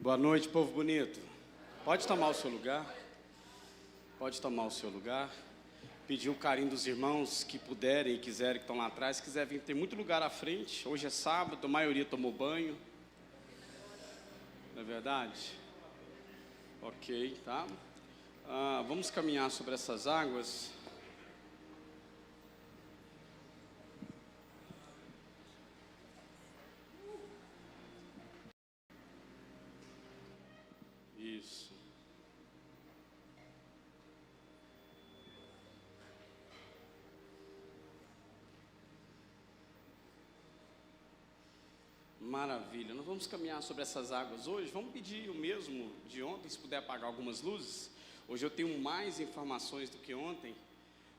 Boa noite, povo bonito. Pode tomar o seu lugar. Pode tomar o seu lugar. Pedir o carinho dos irmãos que puderem e quiserem, que estão lá atrás. Se quiser vir, tem muito lugar à frente. Hoje é sábado, a maioria tomou banho. Não é verdade? Ok, tá? Vamos caminhar sobre essas águas. Isso. Maravilha. Nós vamos caminhar sobre essas águas hoje. Vamos pedir o mesmo de ontem, se puder apagar algumas luzes. Hoje eu tenho mais informações do que ontem,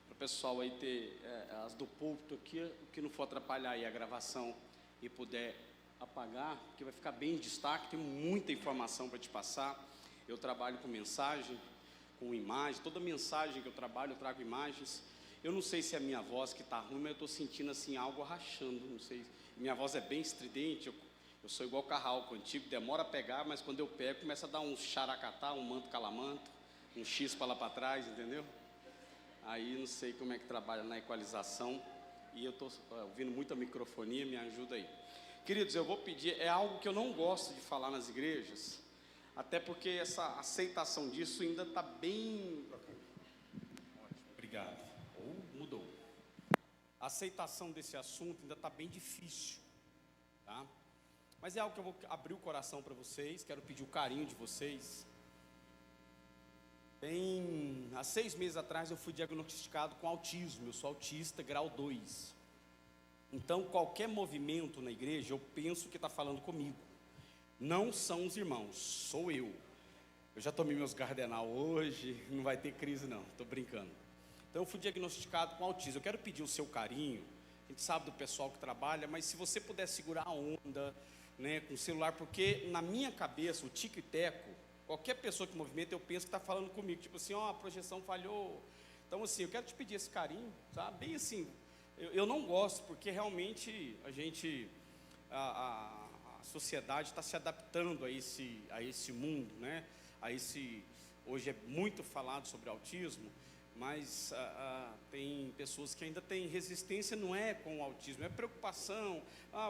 para o pessoal aí ter as do púlpito aqui, o que não for atrapalhar aí a gravação e puder apagar, porque vai ficar bem em destaque. Tem muita informação para te passar. Eu trabalho com mensagem, com imagem. Toda mensagem que eu trabalho, eu trago imagens. Eu não sei se é a minha voz que está ruim, mas eu estou sentindo assim algo rachando. Não sei. Minha voz é bem estridente. Eu sou igual carralco antigo, demora a pegar, mas quando eu pego, começa a dar um xaracatá, um manto calamanto, um X para lá para trás, entendeu? Aí não sei como é que trabalha na equalização. E eu estou ouvindo muita microfonia, me ajuda aí. Queridos, eu vou pedir, é algo que eu não gosto de falar nas igrejas, até porque essa aceitação disso ainda está bem... Ótimo, obrigado. Mudou. A aceitação desse assunto ainda está bem difícil, tá? Mas é algo que eu vou abrir o coração para vocês, quero pedir o carinho de vocês. Há 6 meses atrás eu fui diagnosticado com autismo, eu sou autista grau 2. Então qualquer movimento na igreja eu penso que está falando comigo. Não são os irmãos, sou eu. Eu já tomei meus Gardenal hoje, não vai ter crise não, estou brincando. Então eu fui diagnosticado com autismo. Eu quero pedir o seu carinho. A gente sabe do pessoal que trabalha, mas se você puder segurar a onda, né, com o celular, porque na minha cabeça, o tico e teco, qualquer pessoa que movimenta, eu penso que está falando comigo, tipo assim, a projeção falhou. Então assim, eu quero te pedir esse carinho, sabe? Bem assim, eu não gosto, porque realmente a sociedade está se adaptando a esse mundo, né? Hoje é muito falado sobre autismo, mas tem pessoas que ainda têm resistência, não é com o autismo, é preocupação,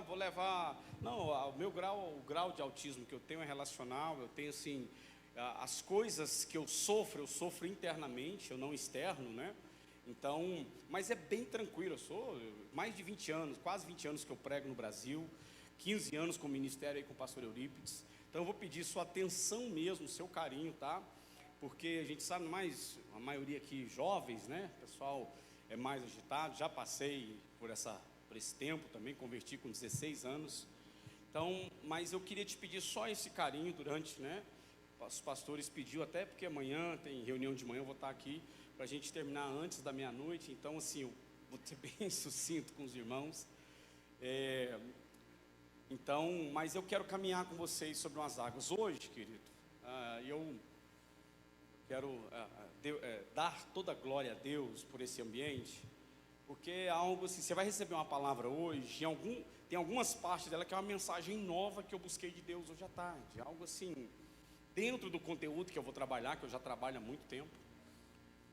vou levar, não, o grau de autismo que eu tenho é relacional, eu tenho assim, as coisas que eu sofro internamente, eu não externo, né? Então, mas é bem tranquilo, eu sou mais de 20 anos, quase 20 anos que eu prego no Brasil, 15 anos com o ministério aí com o pastor Eurípides, então eu vou pedir sua atenção mesmo, seu carinho, tá? Porque a gente sabe mais, a maioria aqui jovens, né? O pessoal é mais agitado, já passei por esse tempo também, converti com 16 anos. Então, mas eu queria te pedir só esse carinho durante, né? Os pastores pediu até porque amanhã tem reunião de manhã, eu vou estar aqui para a gente terminar antes da meia-noite. Então, assim, eu vou ser bem sucinto com os irmãos. Então, mas eu quero caminhar com vocês sobre umas águas hoje, querido. Eu quero dar toda a glória a Deus por esse ambiente, porque é algo assim, você vai receber uma palavra hoje, tem algumas partes dela que é uma mensagem nova que eu busquei de Deus hoje à tarde, algo assim, dentro do conteúdo que eu vou trabalhar, que eu já trabalho há muito tempo.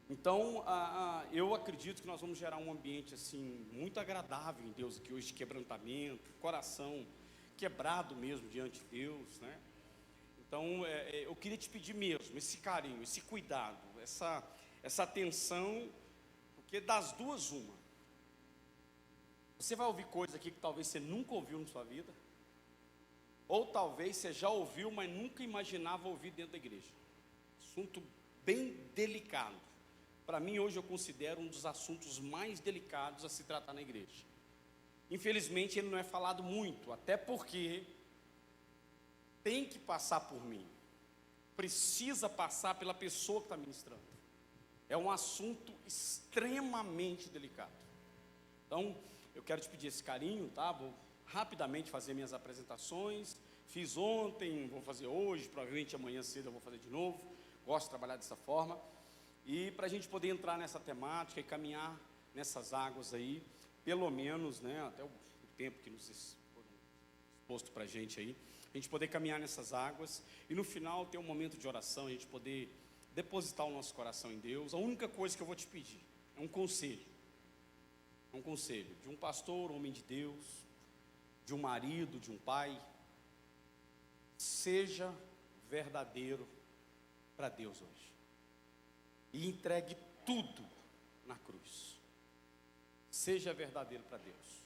Então, eu acredito que nós vamos gerar um ambiente assim, muito agradável em Deus aqui hoje, de quebrantamento, coração quebrado mesmo diante de Deus, né? Então, eu queria te pedir mesmo, esse carinho, esse cuidado, essa atenção, porque das duas, uma. Você vai ouvir coisas aqui que talvez você nunca ouviu na sua vida, ou talvez você já ouviu, mas nunca imaginava ouvir dentro da igreja. Assunto bem delicado. Para mim, hoje, eu considero um dos assuntos mais delicados a se tratar na igreja. Infelizmente, ele não é falado muito, até porque tem que passar por mim, precisa passar pela pessoa que está ministrando. É um assunto extremamente delicado. Então, eu quero te pedir esse carinho, tá? Vou rapidamente fazer minhas apresentações. Fiz ontem, vou fazer hoje, provavelmente amanhã cedo eu vou fazer de novo. Gosto de trabalhar dessa forma. E para a gente poder entrar nessa temática e caminhar nessas águas aí, pelo menos, né, até o tempo que nos foram exposto para a gente aí. a gente poder caminhar nessas águas e no final ter um momento de oração, a gente poder depositar o nosso coração em Deus. A única coisa que eu vou te pedir é um conselho de um pastor, homem de Deus, de um marido, de um pai. Seja verdadeiro para Deus hoje e entregue tudo na cruz. Seja verdadeiro para Deus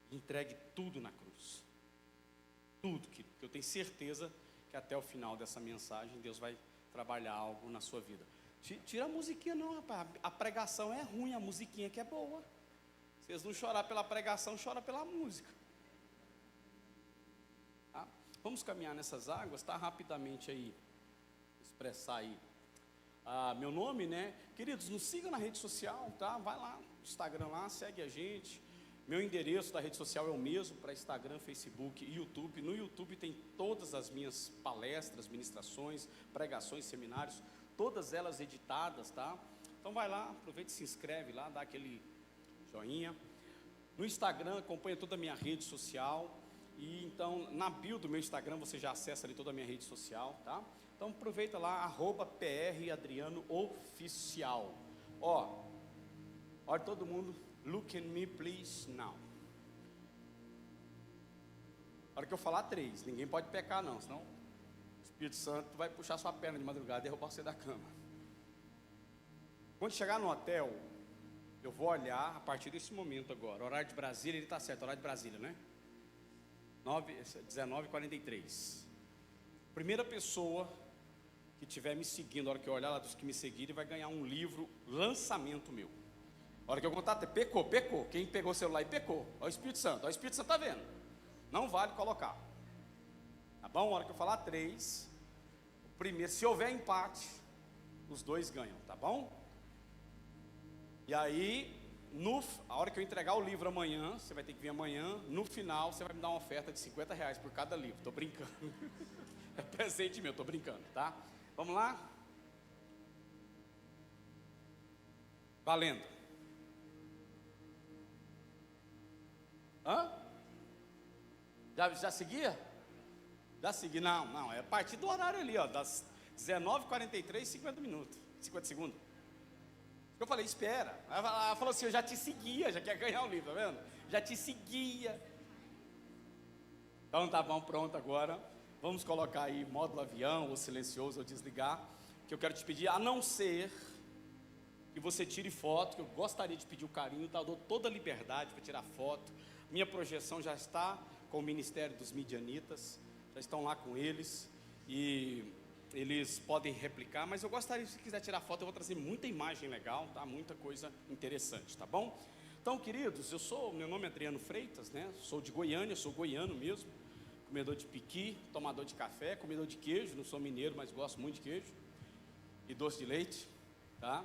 e entregue tudo na cruz. Tudo, que eu tenho certeza que até o final dessa mensagem Deus vai trabalhar algo na sua vida. Tira a musiquinha não, rapaz. A pregação é ruim, a musiquinha que é boa. Se vocês não chorar pela pregação, chora pela música. Tá? Vamos caminhar nessas águas, tá? Rapidamente aí, expressar aí meu nome, né? Queridos, nos sigam na rede social, tá? Vai lá, Instagram lá, segue a gente. Meu endereço da rede social é o mesmo para Instagram, Facebook e YouTube. No YouTube tem todas as minhas palestras, ministrações, pregações, seminários, todas elas editadas, tá? Então vai lá, aproveita e se inscreve lá, dá aquele joinha. No Instagram, acompanha toda a minha rede social. E então, na bio do meu Instagram, você já acessa ali toda a minha rede social, tá? Então aproveita lá, @PRAdrianoOficial. Olha todo mundo, look at me please now. A hora que eu falar 3, ninguém pode pecar não, senão o Espírito Santo vai puxar sua perna de madrugada e derrubar você da cama. Quando chegar no hotel, eu vou olhar a partir desse momento agora. Horário de Brasília, ele está certo, horário de Brasília, né? 19h43. Primeira pessoa que estiver me seguindo, a hora que eu olhar lá dos que me seguirem, vai ganhar um livro, lançamento meu. A hora que eu contar, pecou. Quem pegou o celular e pecou? Olha o Espírito Santo está vendo. Não vale colocar. Tá bom? A hora que eu falar 3, o primeiro, se houver empate, os 2 ganham, tá bom? E aí, a hora que eu entregar o livro amanhã, você vai ter que vir amanhã, no final você vai me dar uma oferta de R$50 por cada livro. Estou brincando. É presente meu, estou brincando, tá? Vamos lá? Valendo. Já seguia? Já segui, não, é a partir do horário ali, das 19h43, 50 minutos, 50 segundos. Eu falei, espera. Ela falou assim, eu já te seguia, já quer ganhar o livro, tá vendo? Já te seguia. Então tá bom, pronto agora. Vamos colocar aí módulo avião, ou silencioso, ou desligar. Que eu quero te pedir, a não ser que você tire foto, que eu gostaria de pedir o carinho, tá? Eu dou toda a liberdade para tirar foto. Minha projeção já está com o Ministério dos Midianitas, já estão lá com eles, e eles podem replicar, mas eu gostaria, se quiser tirar foto, eu vou trazer muita imagem legal, tá? Muita coisa interessante, tá bom? Então, queridos, meu nome é Adriano Freitas, né? Sou de Goiânia, sou goiano mesmo, comedor de piqui, tomador de café, comedor de queijo, não sou mineiro, mas gosto muito de queijo, e doce de leite, tá?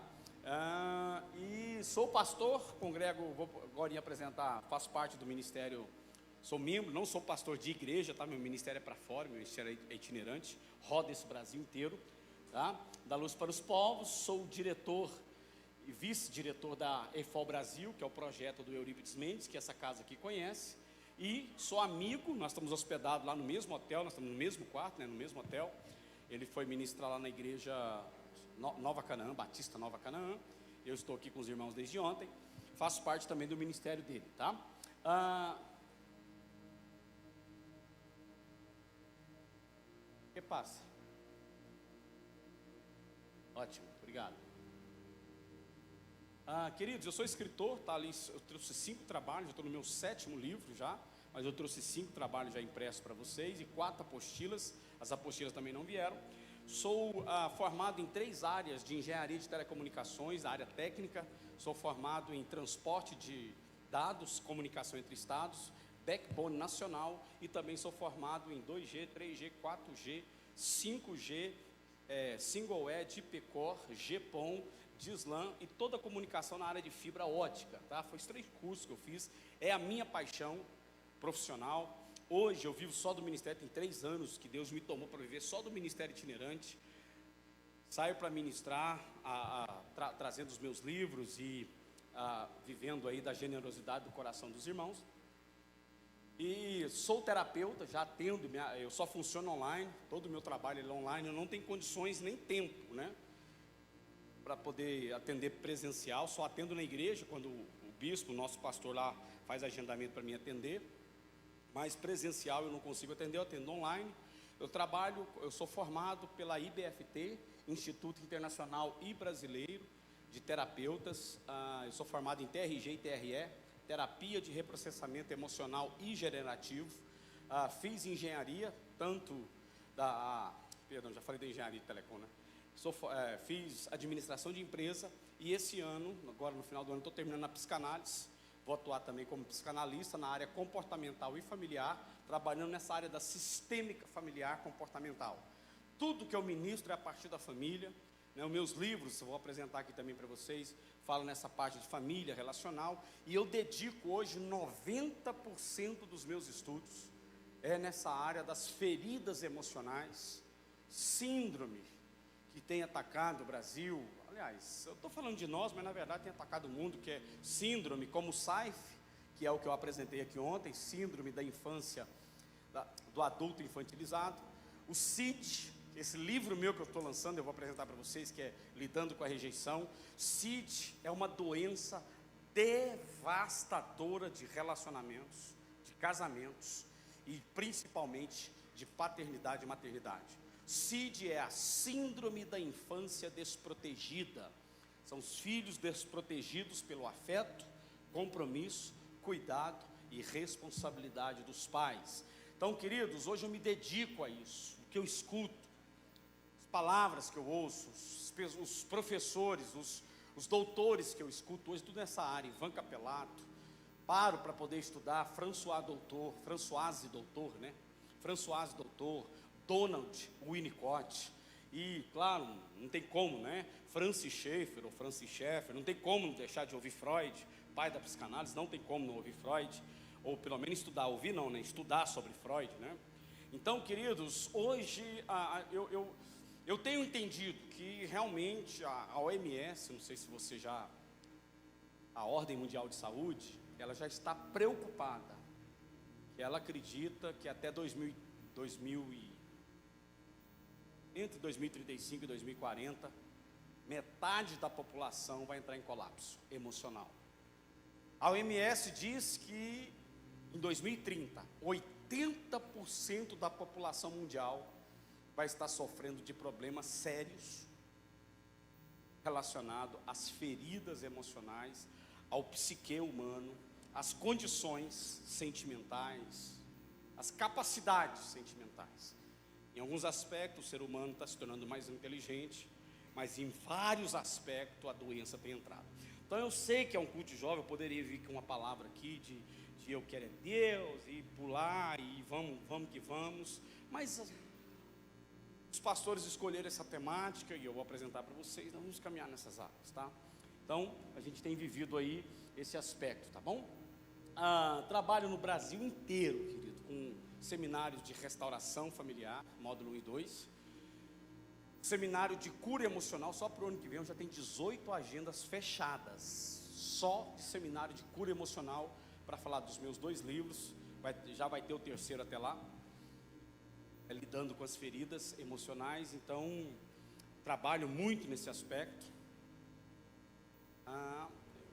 E sou pastor, congrego, vou agora apresentar, faço parte do ministério, sou membro, não sou pastor de igreja, tá? Meu ministério é para fora, meu ministério é itinerante, roda esse Brasil inteiro, tá? Da Luz para os Povos, sou diretor e vice-diretor da EFOL Brasil, que é o projeto do Eurípides Mendes, que essa casa aqui conhece, e sou amigo, nós estamos hospedados lá no mesmo hotel, nós estamos no mesmo quarto, né, no mesmo hotel. Ele foi ministrar lá na igreja Nova Canaã, Batista Nova Canaã. Eu estou aqui com os irmãos desde ontem, faço parte também do ministério dele, tá? O que passa? Ótimo, obrigado. Queridos, eu sou escritor, tá ali, eu trouxe 5 trabalhos, eu estou no meu 7º livro já, mas eu trouxe 5 trabalhos já impressos para vocês e 4 apostilas, as apostilas também não vieram. Sou formado em 3 áreas de engenharia de telecomunicações, a área técnica, sou formado em transporte de dados, comunicação entre estados, backbone nacional, e também sou formado em 2G, 3G, 4G, 5G, Single Edge, IPCOR, GPON, DSLAM e toda a comunicação na área de fibra ótica, tá? Foi os 3 cursos que eu fiz, é a minha paixão profissional. Hoje eu vivo só do ministério, tem 3 anos que Deus me tomou para viver só do ministério itinerante. Saio para ministrar, trazendo os meus livros e vivendo aí da generosidade do coração dos irmãos. E sou terapeuta, já atendo, eu só funciono online, todo o meu trabalho é online, eu não tenho condições nem tempo, né, para poder atender presencial, só atendo na igreja, quando o bispo, o nosso pastor lá, faz agendamento para mim atender, mas presencial eu não consigo atender, eu atendo online. Eu sou formado pela IBFT, Instituto Internacional e Brasileiro de Terapeutas, eu sou formado em TRG e TRE, Terapia de Reprocessamento Emocional e Generativo, fiz engenharia, já falei da engenharia de telecom, né? Fiz administração de empresa, e esse ano, agora no final do ano, estou terminando a psicanálise, vou atuar também como psicanalista na área comportamental e familiar, trabalhando nessa área da sistêmica familiar comportamental. Tudo que eu ministro é a partir da família, né? Os meus livros, eu vou apresentar aqui também para vocês, falam nessa parte de família, relacional, e eu dedico hoje 90% dos meus estudos nessa área das feridas emocionais, síndrome que tem atacado o Brasil. Aliás, eu estou falando de nós, mas na verdade tem atacado o mundo, que é síndrome como o SAIF, que é o que eu apresentei aqui ontem, síndrome da infância, do adulto infantilizado. O CID, esse livro meu que eu estou lançando, eu vou apresentar para vocês, que é Lidando com a Rejeição. CID é uma doença devastadora de relacionamentos, de casamentos, e principalmente de paternidade e maternidade. CID é a síndrome da infância desprotegida. São os filhos desprotegidos pelo afeto, compromisso, cuidado e responsabilidade dos pais. Então, queridos, hoje eu me dedico a isso, o que eu escuto, as palavras que eu ouço, os professores, os doutores que eu escuto hoje, tudo nessa área. Ivan Capelato, paro para poder estudar Françoise Doutor, né? Françoise Doutor, Donald Winnicott, e claro, não tem como, né? Francis Schaeffer, não tem como deixar de ouvir Freud, pai da psicanálise, não tem como não ouvir Freud, ou pelo menos estudar sobre Freud, né? Então, queridos, hoje eu tenho entendido que realmente a OMS, não sei se você a Ordem Mundial de Saúde, ela já está preocupada, que ela acredita que até entre 2035 e 2040, metade da população vai entrar em colapso emocional. A OMS diz que em 2030, 80% da população mundial vai estar sofrendo de problemas sérios relacionados às feridas emocionais, ao psique humano, às condições sentimentais, às capacidades sentimentais. Em alguns aspectos, o ser humano está se tornando mais inteligente, mas em vários aspectos a doença tem entrado. Então eu sei que é um culto de jovem, eu poderia vir com uma palavra aqui de eu quero é Deus, e pular, e vamos que vamos, mas os pastores escolheram essa temática, e eu vou apresentar para vocês, nós vamos caminhar nessas áreas, tá? Então, a gente tem vivido aí esse aspecto, tá bom? Trabalho no Brasil inteiro, querido, com seminários de restauração familiar, módulo 1 e 2, seminário de cura emocional. Só para o ano que vem eu já tenho 18 agendas fechadas, só de seminário de cura emocional, para falar dos meus 2 livros, já vai ter o terceiro até lá, lidando com as feridas emocionais. Então, trabalho muito nesse aspecto.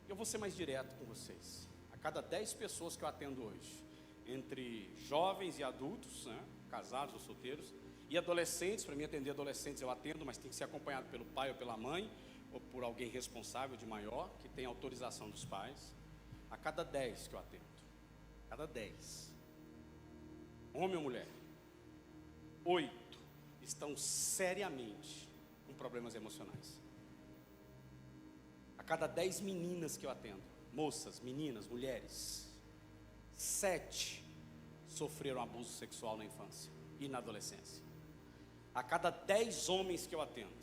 Eu vou ser mais direto com vocês. A cada 10 pessoas que eu atendo hoje, entre jovens e adultos, né, casados ou solteiros, e adolescentes, para mim atender adolescentes eu atendo, mas tem que ser acompanhado pelo pai ou pela mãe, ou por alguém responsável de maior, que tem autorização dos pais. A cada 10 que eu atendo, cada 10, homem ou mulher, 8 estão seriamente com problemas emocionais. A cada 10 meninas que eu atendo, moças, meninas, mulheres, 7 sofreram abuso sexual na infância e na adolescência. A cada 10 homens que eu atendo,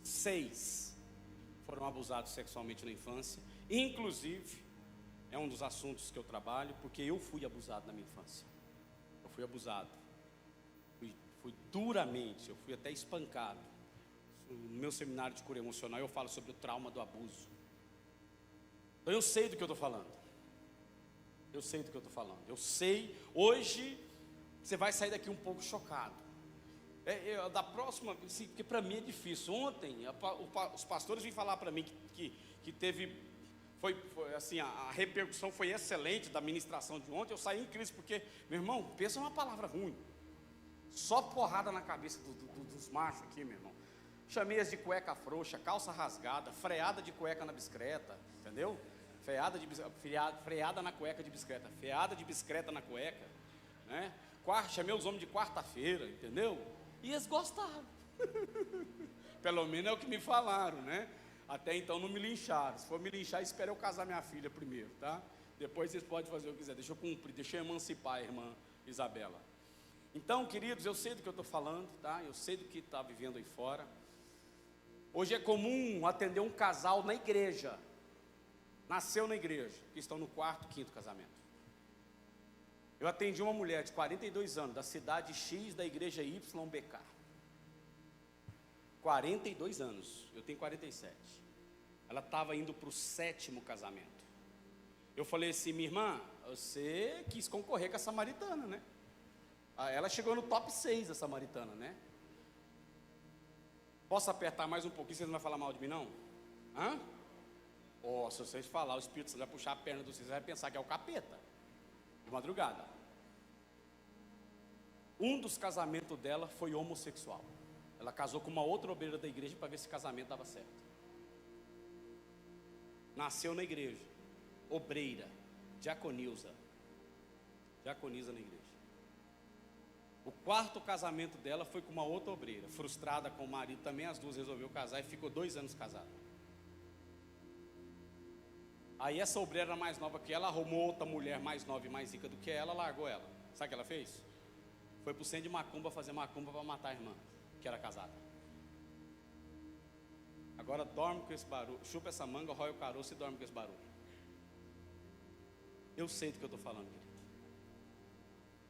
6 foram abusados sexualmente na infância. Inclusive, é um dos assuntos que eu trabalho, porque eu fui abusado na minha infância. Eu fui abusado, fui duramente, eu fui até espancado. No meu seminário de cura emocional eu falo sobre o trauma do abuso. Então eu sei do que eu estou falando. Eu sei do que eu estou falando. Eu sei, hoje, você vai sair daqui um pouco chocado. Da próxima, porque para mim é difícil. Ontem, os pastores vêm falar para mim que teve, foi assim, a repercussão foi excelente da ministração de ontem. Eu saí em crise, porque, meu irmão, pensa numa palavra ruim. Só porrada na cabeça dos machos aqui, meu irmão. Chamei-as de cueca frouxa, calça rasgada, freada de cueca na bicicleta, entendeu? Freada na cueca de bicicleta, freada de bicicleta na cueca, né? Chamei os homens de quarta-feira, entendeu? E eles gostaram. Pelo menos é o que me falaram, né? Até então não me lincharam. Se for me linchar, espere eu casar minha filha primeiro, tá? Depois vocês podem fazer o que quiser. Deixa eu cumprir, deixa eu emancipar a irmã Isabela. Então, queridos, eu sei do que eu estou falando, tá? Eu sei do que está vivendo aí fora. Hoje é comum atender um casal na igreja. Nasceu na igreja, que estão no 4º, 5º casamento. Eu atendi uma mulher de 42 anos, da cidade X, da igreja YBK. 42 anos, eu tenho 47. Ela estava indo para o 7º casamento. Eu falei assim, minha irmã, você quis concorrer com a samaritana, né? Ela chegou no top 6, a samaritana, né? Posso apertar mais um pouquinho, vocês não vão falar mal de mim, não? Hã? Se vocês falar, o Espírito Santo vai puxar a perna de vocês, vai pensar que é o capeta. De madrugada. Um dos casamentos dela foi homossexual. Ela casou com uma outra obreira da igreja para ver se o casamento dava certo. Nasceu na igreja, obreira, diaconisa na igreja. O 4º casamento dela foi com uma outra obreira, frustrada com o marido também, as duas resolveu casar e ficou 2 anos casada. Aí essa obreira era mais nova que ela, arrumou outra mulher mais nova e mais rica do que ela, largou ela. Sabe o que ela fez? Foi para o centro de macumba fazer macumba para matar a irmã, que era casada. Agora dorme com esse barulho, chupa essa manga, rói o caroço e dorme com esse barulho. Eu sei do que eu estou falando, querido.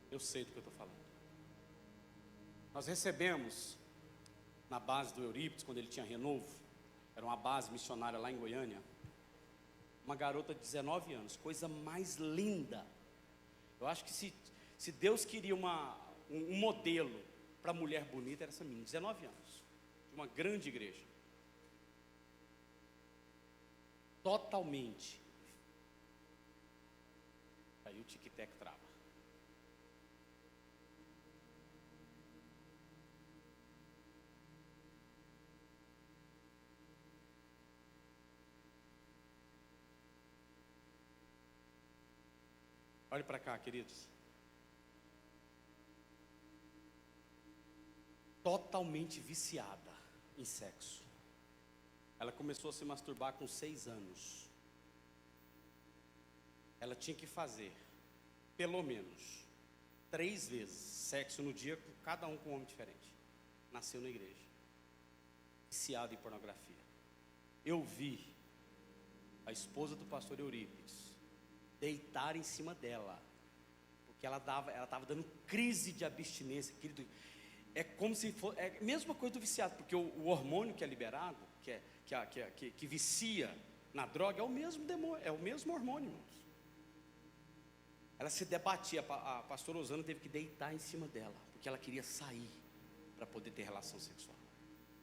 Eu sei do que eu estou falando. Nós recebemos, na base do Eurípides, quando ele tinha Renovo, era uma base missionária lá em Goiânia, uma garota de 19 anos, coisa mais linda. Eu acho que se Deus queria um modelo para mulher bonita, era essa menina, 19 anos, de uma grande igreja. Totalmente. Aí o tic-tac trava. Olhe para cá, queridos. Totalmente viciada em sexo. Ela começou a se masturbar com 6 anos. Ela tinha que fazer, pelo menos, 3 vezes sexo no dia, com cada um com um homem diferente. Nasceu na igreja. Viciada em pornografia. Eu vi a esposa do pastor Eurípides deitar em cima dela, porque ela estava dando crise de abstinência, querido. É como se fosse, é a mesma coisa do viciado, porque o hormônio que é liberado, que vicia na droga, é o mesmo demônio, é o mesmo hormônio, irmãos. Ela se debatia, a pastora Osana teve que deitar em cima dela, porque ela queria sair para poder ter relação sexual,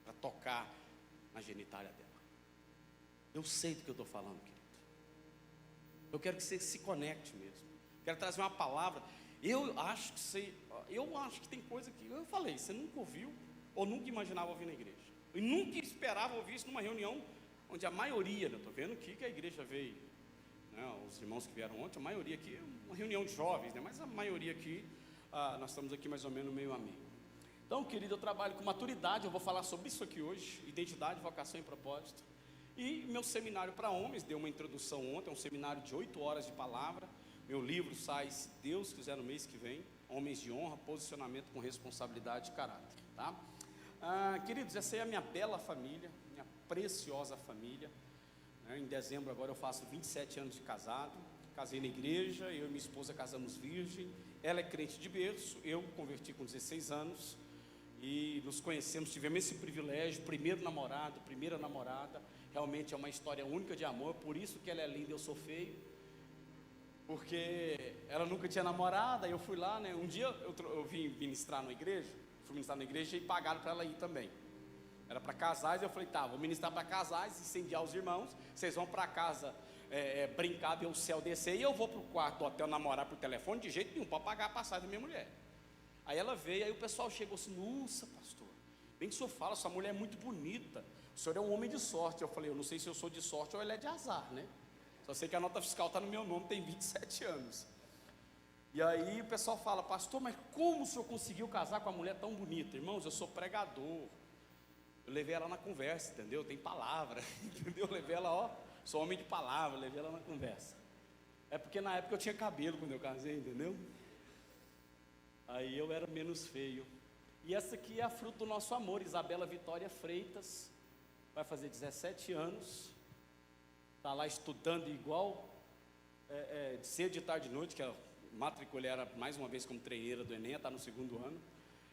para tocar na genitália dela. Eu sei do que eu estou falando, querido. Eu quero que você se conecte mesmo. Quero trazer uma palavra. Eu acho que tem coisa que eu falei, você nunca ouviu ou nunca imaginava ouvir na igreja. E nunca esperava ouvir isso numa reunião onde a maioria, eu estou vendo aqui que a igreja veio, né, os irmãos que vieram ontem, a maioria aqui, uma reunião de jovens, né, mas a maioria aqui, nós estamos aqui mais ou menos meio a meio. Então, querido, eu trabalho com maturidade, eu vou falar sobre isso aqui hoje, identidade, vocação e propósito. E meu seminário para homens, deu uma introdução ontem, é um seminário de 8 horas de palavra. Meu livro sai, se Deus quiser, no mês que vem, Homens de Honra, Posicionamento com Responsabilidade e Caráter, tá? Queridos, essa é a minha bela família, minha preciosa família, né? Em dezembro agora eu faço 27 anos de casado, casei na igreja, eu e minha esposa casamos virgem, ela é crente de berço, eu converti com 16 anos, e nos conhecemos, tivemos esse privilégio, primeiro namorado, primeira namorada, realmente é uma história única de amor, por isso que ela é linda e eu sou feio. porque ela nunca tinha namorada. Aí eu fui lá, né? Um dia eu vim ministrar na igreja, fui ministrar na igreja e pagaram para ela ir também. Era para casais, eu falei, tá, vou ministrar para casais, incendiar os irmãos, vocês vão para casa brincar, ver o céu descer, e eu vou para o quarto do hotel namorar por telefone, de jeito nenhum, para pagar a passagem da minha mulher. Aí ela veio, aí o pessoal chegou assim, nossa pastor, bem que o senhor fala, sua mulher é muito bonita, o senhor é um homem de sorte. Eu falei, eu não sei se eu sou de sorte ou ele é de azar, né? Só sei que a nota fiscal está no meu nome, tem 27 anos. E aí o pessoal fala, pastor, mas como o senhor conseguiu casar com uma mulher tão bonita? Irmãos, eu sou pregador, eu levei ela na conversa, entendeu? Tem palavra, entendeu? Eu levei ela, ó, sou homem de palavra, levei ela na conversa. É porque na época eu tinha cabelo quando eu casei, entendeu? Aí eu era menos feio. E essa aqui é a fruto do nosso amor, Isabela Vitória Freitas, vai fazer 17 anos, está lá estudando igual, de cedo, de tarde, de noite, que a matriculei ela mais uma vez como treineira do Enem, está no 2º ano.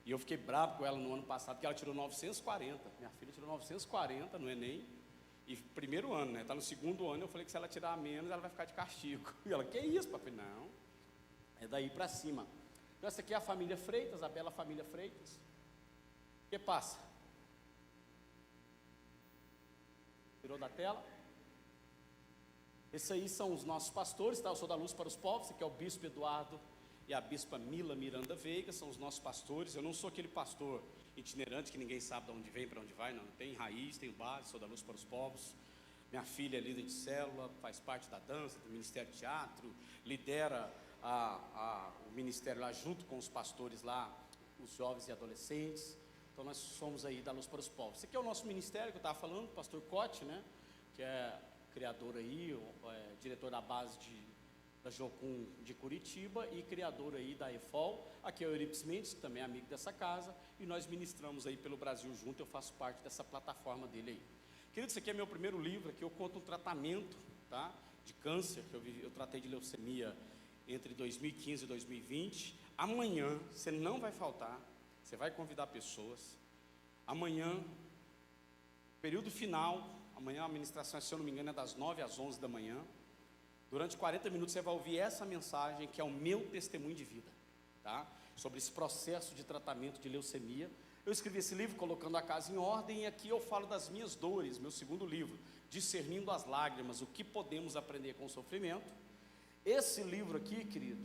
E eu fiquei bravo com ela no ano passado, porque ela tirou 940. Minha filha tirou 940 no Enem. E primeiro ano, né? Está no 2º ano. Eu falei que se ela tirar menos, ela vai ficar de castigo. E ela, que isso, papai? Não, é daí para cima. Então, essa aqui é a família Freitas, a bela família Freitas. O que passa? Tirou da tela? Esses aí são os nossos pastores, tá? Eu sou da Luz para os Povos, esse aqui é o bispo Eduardo e a bispa Mila Miranda Veiga, são os nossos pastores. Eu não sou aquele pastor itinerante que ninguém sabe de onde vem, para onde vai, não. Tem raiz, tem base, sou da Luz para os Povos. Minha filha é líder de célula, faz parte da dança, do Ministério de Teatro, lidera o ministério lá junto com os pastores lá, os jovens e adolescentes. Então nós somos aí da Luz para os Povos. Esse aqui é o nosso ministério que eu estava falando, o pastor Cote, né? Que é criador aí, diretor da base da Jocum de Curitiba e criador aí da EFOL. Aqui é o Euripides Mendes, que também é amigo dessa casa, e nós ministramos aí pelo Brasil junto. Eu faço parte dessa plataforma dele aí. Querido, esse aqui é meu primeiro livro, aqui eu conto um tratamento, tá, de câncer, que eu tratei de leucemia entre 2015 e 2020. Amanhã, você não vai faltar, você vai convidar pessoas. Amanhã, período final, amanhã a ministração, se eu não me engano, é das 9 às 11 da manhã. Durante 40 minutos você vai ouvir essa mensagem, que é o meu testemunho de vida, tá? Sobre esse processo de tratamento de leucemia. Eu escrevi esse livro colocando a casa em ordem, e aqui eu falo das minhas dores, meu segundo livro, Discernindo as Lágrimas, o que podemos aprender com o sofrimento. Esse livro aqui, querido,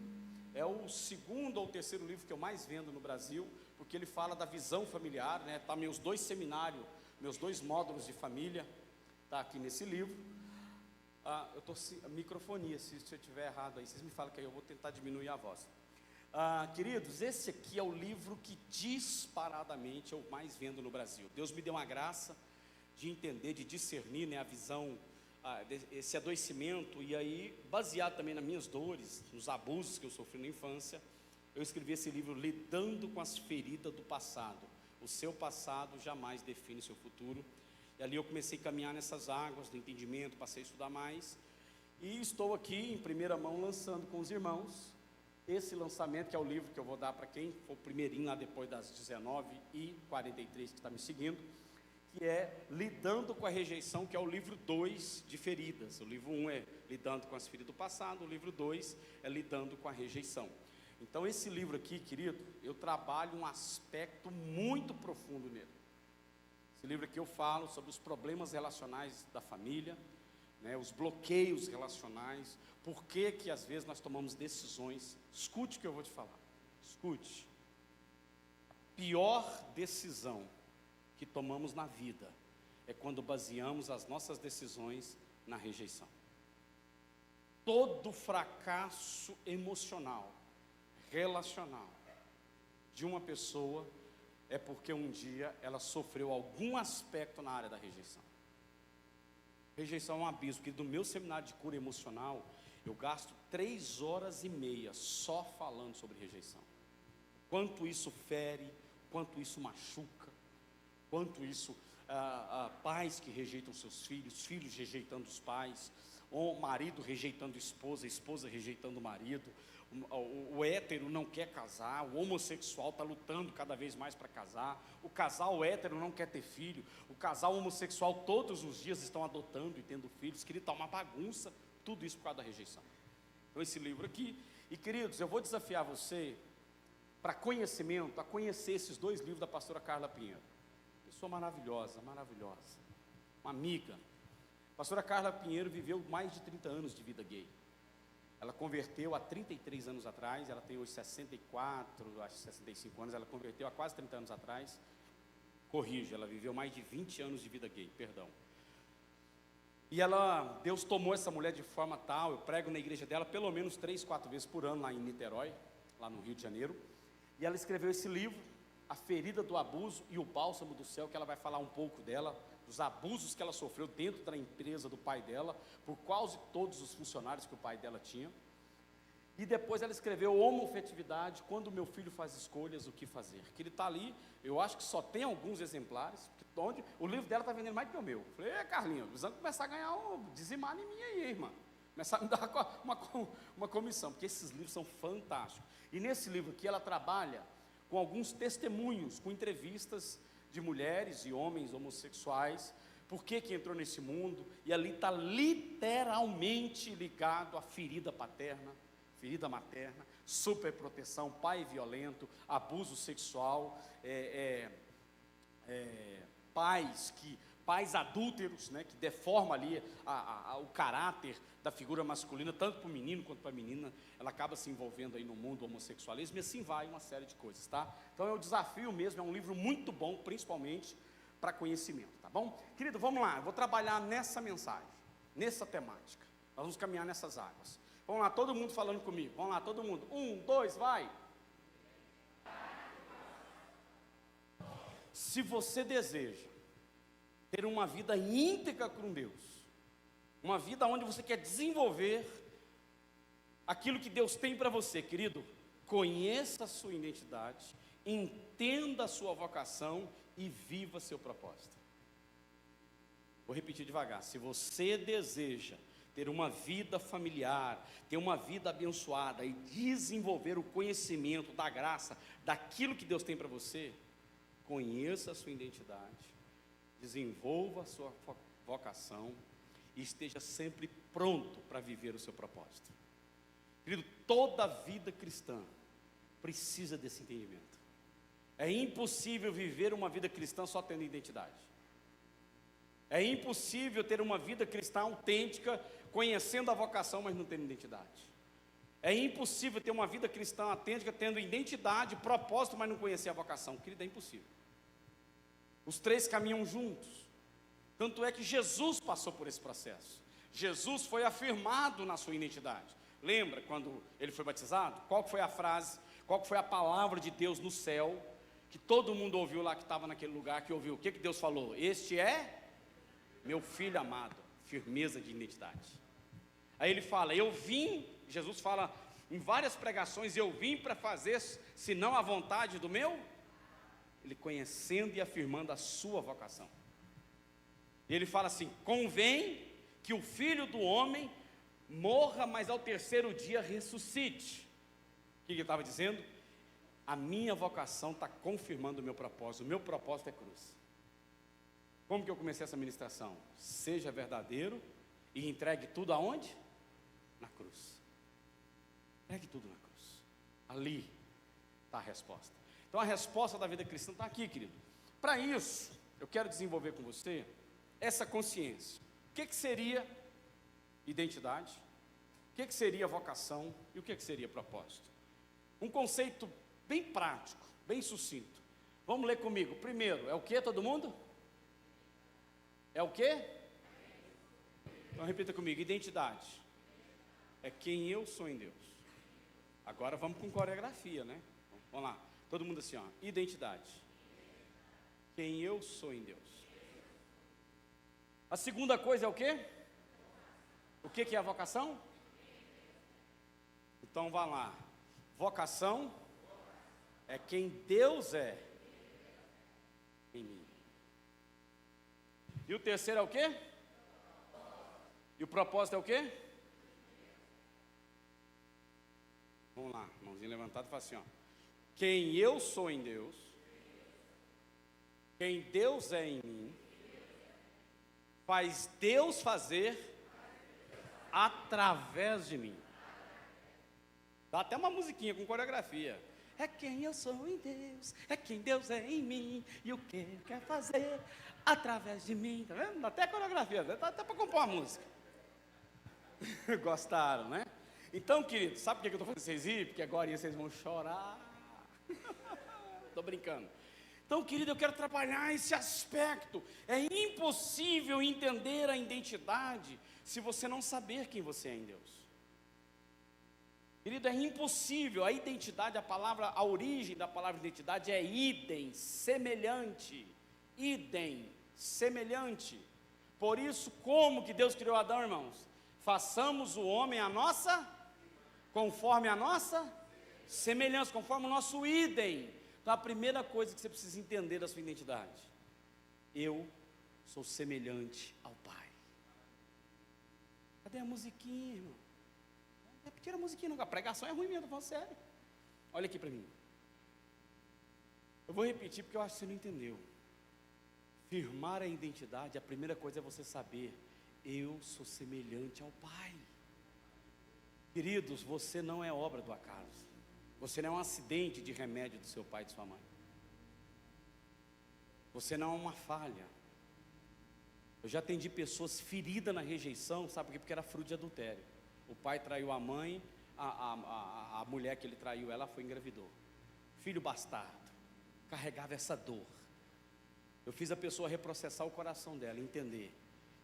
é o 2º ou 3º livro que eu mais vendo no Brasil, porque ele fala da visão familiar, né? Tá meus 2 seminários, meus 2 módulos de família, tá aqui nesse livro. Eu estou microfonia, se eu estiver errado aí, vocês me falam que aí eu vou tentar diminuir a voz. Queridos, esse aqui é o livro que disparadamente eu mais vendo no Brasil. Deus me deu uma graça de entender, de discernir, né, a visão, esse adoecimento, e aí, baseado também nas minhas dores, nos abusos que eu sofri na infância, eu escrevi esse livro, Lidando com as Feridas do Passado. O seu passado jamais define o seu futuro. E ali eu comecei a caminhar nessas águas do entendimento, passei a estudar mais, e estou aqui em primeira mão lançando com os irmãos esse lançamento, que é o livro que eu vou dar para quem for primeirinho lá depois das 19h43 que está me seguindo, que é Lidando com a Rejeição, que é o livro 2 de feridas. O livro 1 é Lidando com as Feridas do Passado, o livro 2 é Lidando com a Rejeição. Então esse livro aqui, querido, eu trabalho um aspecto muito profundo nele. Esse livro aqui eu falo sobre os problemas relacionais da família, né, os bloqueios relacionais, por que às vezes nós tomamos decisões. Escute o que eu vou te falar, escute. A pior decisão que tomamos na vida é quando baseamos as nossas decisões na rejeição. Todo fracasso emocional, relacional de uma pessoa é porque um dia ela sofreu algum aspecto na área da rejeição. Rejeição é um abismo, porque do meu seminário de cura emocional, eu gasto 3h30 só falando sobre rejeição. Quanto isso fere, quanto isso machuca, quanto isso, pais que rejeitam seus filhos, filhos rejeitando os pais, ou marido rejeitando esposa, esposa rejeitando o marido. O hétero não quer casar, o homossexual está lutando cada vez mais para casar, o casal hétero não quer ter filho, o casal homossexual todos os dias estão adotando e tendo filhos. Querido, está uma bagunça, tudo isso por causa da rejeição. Então, esse livro aqui. E, queridos, eu vou desafiar você, para conhecimento, a conhecer esses 2 livros da pastora Carla Pinheiro. Pessoa maravilhosa, maravilhosa. Uma amiga. A pastora Carla Pinheiro viveu mais de 30 anos de vida gay. Ela converteu há 33 anos atrás, ela tem hoje 64, acho 65 anos, ela converteu há quase 30 anos atrás. Corrija, ela viveu mais de 20 anos de vida gay, perdão. E Deus tomou essa mulher de forma tal, eu prego na igreja dela pelo menos 3, 4 vezes por ano, lá em Niterói, lá no Rio de Janeiro. E ela escreveu esse livro, A Ferida do Abuso e o Bálsamo do Céu, que ela vai falar um pouco dela, dos abusos que ela sofreu dentro da empresa do pai dela, por quase todos os funcionários que o pai dela tinha. E depois ela escreveu Homofetividade, Quando Meu Filho Faz Escolhas, O Que Fazer. Que ele está ali, eu acho que só tem alguns exemplares, onde o livro dela está vendendo mais do que o meu. Eu falei, Carlinhos, precisamos começar a ganhar dizimar em mim aí, irmã. Começar a me dar uma comissão, porque esses livros são fantásticos. E nesse livro aqui ela trabalha com alguns testemunhos, com entrevistas de mulheres e homens homossexuais, por que entrou nesse mundo, e ali está literalmente ligado à ferida paterna, ferida materna, superproteção, pai violento, abuso sexual, pais adúlteros, né, que deformam ali o caráter da figura masculina, tanto para o menino quanto para a menina. Ela acaba se envolvendo aí no mundo do homossexualismo, e assim vai uma série de coisas, tá? Então é um desafio mesmo, é um livro muito bom, principalmente para conhecimento, tá bom? Querido, vamos lá, eu vou trabalhar nessa mensagem, nessa temática, nós vamos caminhar nessas águas. Vamos lá, todo mundo falando comigo, vamos lá, todo mundo, 1, 2, vai! Se você deseja ter uma vida íntegra com Deus, uma vida onde você quer desenvolver aquilo que Deus tem para você, querido, conheça a sua identidade, entenda a sua vocação e viva seu propósito. Vou repetir devagar. Se você deseja ter uma vida familiar, ter uma vida abençoada e desenvolver o conhecimento da graça, daquilo que Deus tem para você, conheça a sua identidade, desenvolva a sua vocação e esteja sempre pronto para viver o seu propósito. Querido, toda vida cristã precisa desse entendimento. É impossível viver uma vida cristã só tendo identidade. É impossível ter uma vida cristã autêntica, conhecendo a vocação, mas não tendo identidade. É impossível ter uma vida cristã autêntica, tendo identidade, propósito, mas não conhecer a vocação. Querido, é impossível. Os 3 caminham juntos. Tanto é que Jesus passou por esse processo. Jesus foi afirmado na sua identidade. Lembra quando ele foi batizado? Qual foi a frase, qual foi a palavra de Deus no céu, que todo mundo ouviu lá, que estava naquele lugar, que ouviu? O que Deus falou? Este é meu filho amado. Firmeza de identidade. Aí ele fala, Jesus fala em várias pregações, eu vim para fazer, senão a vontade do meu, ele conhecendo e afirmando a sua vocação. E ele fala assim, convém que o Filho do Homem morra, mas ao 3º dia ressuscite. O que ele estava dizendo? A minha vocação está confirmando o meu propósito é cruz. Como que eu comecei essa ministração? Seja verdadeiro e entregue tudo aonde? Na cruz. Entregue tudo na cruz. Ali está a resposta. Então a resposta da vida cristã está aqui, querido. Para isso, eu quero desenvolver com você essa consciência. O que seria identidade? O que seria vocação? E o que seria propósito? Um conceito bem prático, bem sucinto. Vamos ler comigo. Primeiro, é o que, todo mundo? É o que? Então repita comigo, identidade. É quem eu sou em Deus. Agora vamos com coreografia, né? Vamos lá. Todo mundo assim, ó. Identidade. Quem eu sou em Deus. A segunda coisa é o quê? O que é a vocação? Então vá lá. Vocação é quem Deus é em mim. E o terceiro é o quê? E o propósito é o quê? Vamos lá, mãozinha levantada e fala assim, ó. Quem eu sou em Deus, quem Deus é em mim, faz Deus fazer através de mim. Dá até uma musiquinha com coreografia. É quem eu sou em Deus, é quem Deus é em mim, e o que Ele quer fazer através de mim. Tá vendo? Dá até coreografia, dá até para compor uma música. Gostaram, né? Então, querido, sabe por que eu estou fazendo vocês ir? Porque agora vocês vão chorar. Estou brincando. Então, querido, eu quero trabalhar esse aspecto. É impossível entender a identidade se você não saber quem você é em Deus. Querido, é impossível. A identidade, a origem da palavra identidade é idem, semelhante. Idem, semelhante. Por isso, como que Deus criou Adão, irmãos? Façamos o homem conforme a nossa semelhança, conforme o nosso idem. Então, a primeira coisa que você precisa entender da sua identidade: eu sou semelhante ao Pai. Cadê a musiquinha, irmão? Não repetir a musiquinha, não. A pregação é ruim mesmo, estou falando sério. Olha aqui para mim. Eu vou repetir porque eu acho que você não entendeu. Firmar a identidade, a primeira coisa é você saber: eu sou semelhante ao Pai. Queridos, você não é obra do acaso. Você não é um acidente de remédio do seu pai e de sua mãe. Você não é uma falha. Eu já atendi pessoas feridas na rejeição, sabe por quê? Porque era fruto de adultério. O pai traiu a mãe, a mulher que ele traiu, ela foi engravidou. Filho bastardo, carregava essa dor. Eu fiz a pessoa reprocessar o coração dela, entender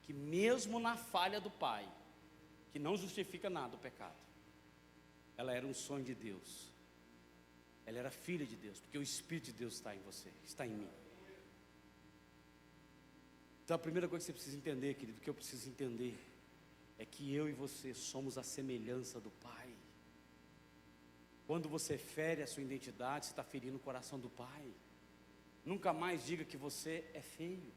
que mesmo na falha do pai, que não justifica nada o pecado, ela era um sonho de Deus. Ela era filha de Deus, porque o Espírito de Deus está em você, está em mim. Então a primeira coisa que você precisa entender, querido, que eu preciso entender, é que eu e você somos a semelhança do Pai. Quando você fere a sua identidade, você está ferindo o coração do Pai. Nunca mais diga que você é feio.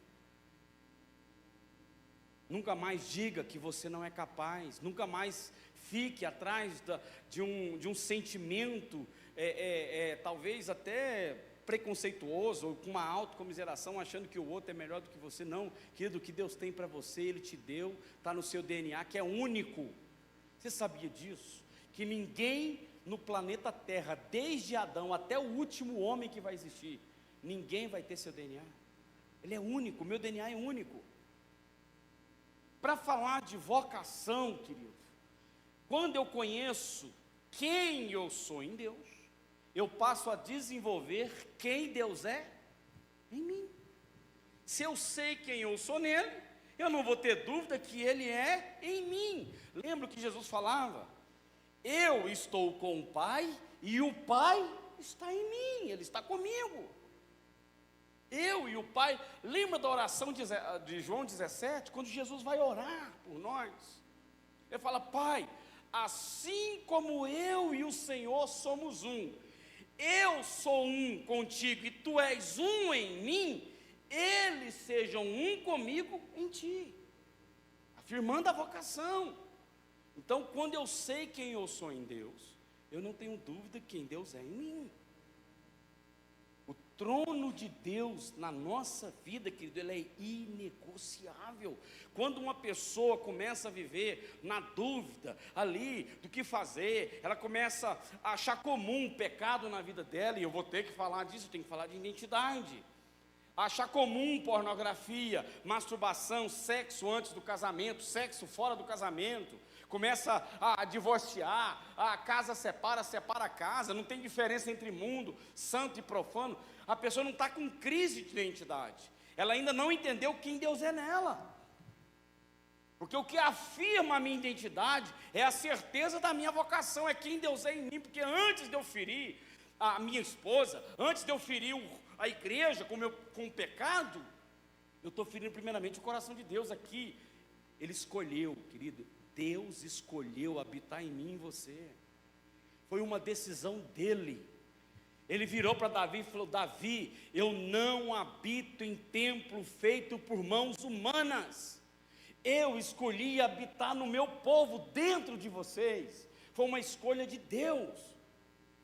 Nunca mais diga que você não é capaz. Nunca mais fique atrás de um sentimento, talvez até preconceituoso, ou com uma autocomiseração, achando que o outro é melhor do que você. Não, querido, o que Deus tem para você, Ele te deu, está no seu DNA, que é único. Você sabia disso? Que ninguém no planeta Terra, desde Adão até o último homem que vai existir, ninguém vai ter seu DNA. Ele é único, meu DNA é único. Para falar de vocação, querido, quando eu conheço quem eu sou em Deus, eu passo a desenvolver quem Deus é em mim. Se eu sei quem eu sou nele, eu não vou ter dúvida que Ele é em mim. Lembra o que Jesus falava? Eu estou com o Pai e o Pai está em mim, Ele está comigo. Eu e o Pai. Lembra da oração de João 17, quando Jesus vai orar por nós? Ele fala: Pai, assim como eu e o Senhor somos um, eu sou um contigo e tu és um em mim, eles sejam um comigo em ti. Afirmando a vocação. Então, quando eu sei quem eu sou em Deus, eu não tenho dúvida quem Deus é em mim. O trono de Deus na nossa vida, querido, ele é inegociável. Quando uma pessoa começa a viver na dúvida ali do que fazer, ela começa a achar comum um pecado na vida dela, e eu vou ter que falar disso, eu tenho que falar de identidade. Achar comum pornografia, masturbação, sexo antes do casamento, sexo fora do casamento, começa a divorciar, a casa separa a casa, não tem diferença entre mundo, santo e profano. A pessoa não está com crise de identidade, ela ainda não entendeu quem Deus é nela. Porque o que afirma a minha identidade é a certeza da minha vocação, é quem Deus é em mim. Porque antes de eu ferir a minha esposa, antes de eu ferir a igreja com o pecado, eu estou ferindo primeiramente o coração de Deus aqui. Ele escolheu, querido, Deus escolheu habitar em mim e em você. Foi uma decisão dele. Ele virou para Davi e falou: Davi, eu não habito em templo feito por mãos humanas. Eu escolhi habitar no meu povo, dentro de vocês. Foi uma escolha de Deus.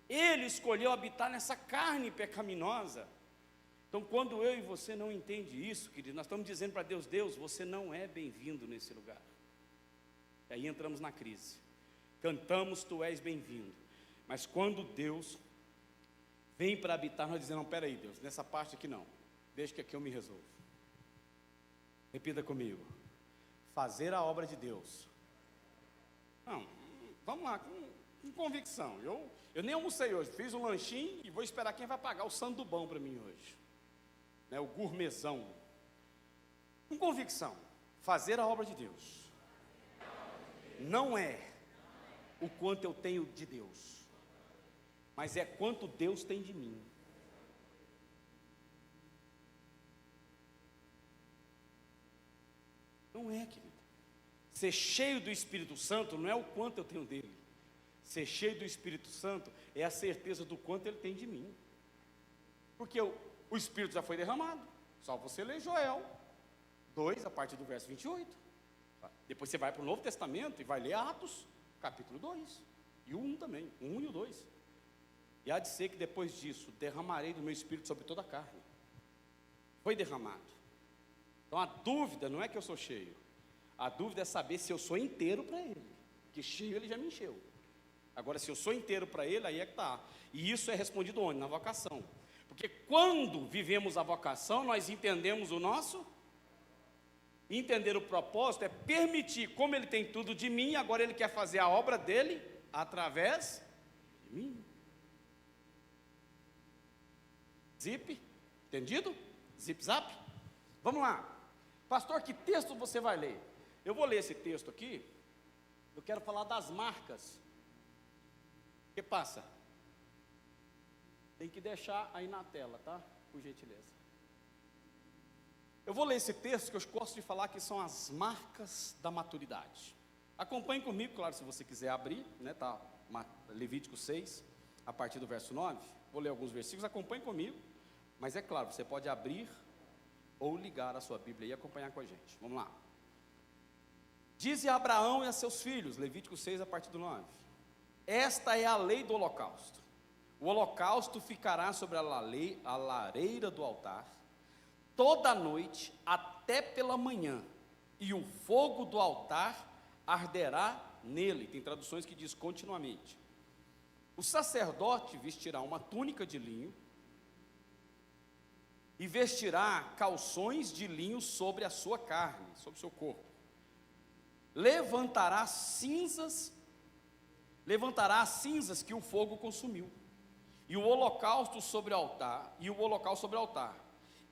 Ele escolheu habitar nessa carne pecaminosa. Então, quando eu e você não entende isso, querido, nós estamos dizendo para Deus: Deus, você não é bem-vindo nesse lugar. E aí entramos na crise. Cantamos: Tu és bem-vindo. Mas quando Deus vem para habitar, nós dizemos: não, peraí, Deus, nessa parte aqui não, deixa que aqui eu me resolvo. Repita comigo: fazer a obra de Deus. Não, vamos lá, com convicção. Eu nem almocei hoje, fiz um lanchinho e vou esperar quem vai pagar o sandubão para mim hoje, né, o gourmetzão. Com convicção, fazer a obra de Deus não é o quanto eu tenho de Deus, mas é quanto Deus tem de mim. Não é, querido. Ser cheio do Espírito Santo não é o quanto eu tenho dele. Ser cheio do Espírito Santo é a certeza do quanto ele tem de mim. Porque o Espírito já foi derramado. Só você ler Joel 2, a partir do verso 28. Depois você vai para o Novo Testamento e vai ler Atos, capítulo 2. E o 1 também, o 1 e o 2. E há de ser que depois disso, derramarei do meu Espírito sobre toda a carne. Foi derramado. Então a dúvida não é que eu sou cheio. A dúvida é saber se eu sou inteiro para ele. Porque cheio ele já me encheu. Agora, se eu sou inteiro para ele, aí é que está. E isso é respondido onde? Na vocação. Porque quando vivemos a vocação, nós entendemos o nosso. Entender o propósito é permitir, como ele tem tudo de mim, agora ele quer fazer a obra dele através de mim. Zip? Entendido? Zip zap? Vamos lá. Pastor, que texto você vai ler? Eu vou ler esse texto aqui. Eu quero falar das marcas. O que passa? Tem que deixar aí na tela, tá? Por gentileza. Eu vou ler esse texto que eu gosto de falar que são as marcas da maturidade. Acompanhe comigo, claro, se você quiser abrir, né? Tá, Levítico 6, a partir do verso 9. Vou ler alguns versículos, acompanhe comigo. Mas é claro, você pode abrir ou ligar a sua Bíblia e acompanhar com a gente. Vamos lá. Dize a Abraão e a seus filhos, Levítico 6, a partir do 9. Esta é a lei do holocausto. O holocausto ficará sobre a lareira do altar, toda a noite até pela manhã, e o fogo do altar arderá nele. Tem traduções que diz continuamente. O sacerdote vestirá uma túnica de linho, e vestirá calções de linho sobre a sua carne, sobre o seu corpo. Levantará as cinzas que o fogo consumiu, e o holocausto sobre o altar,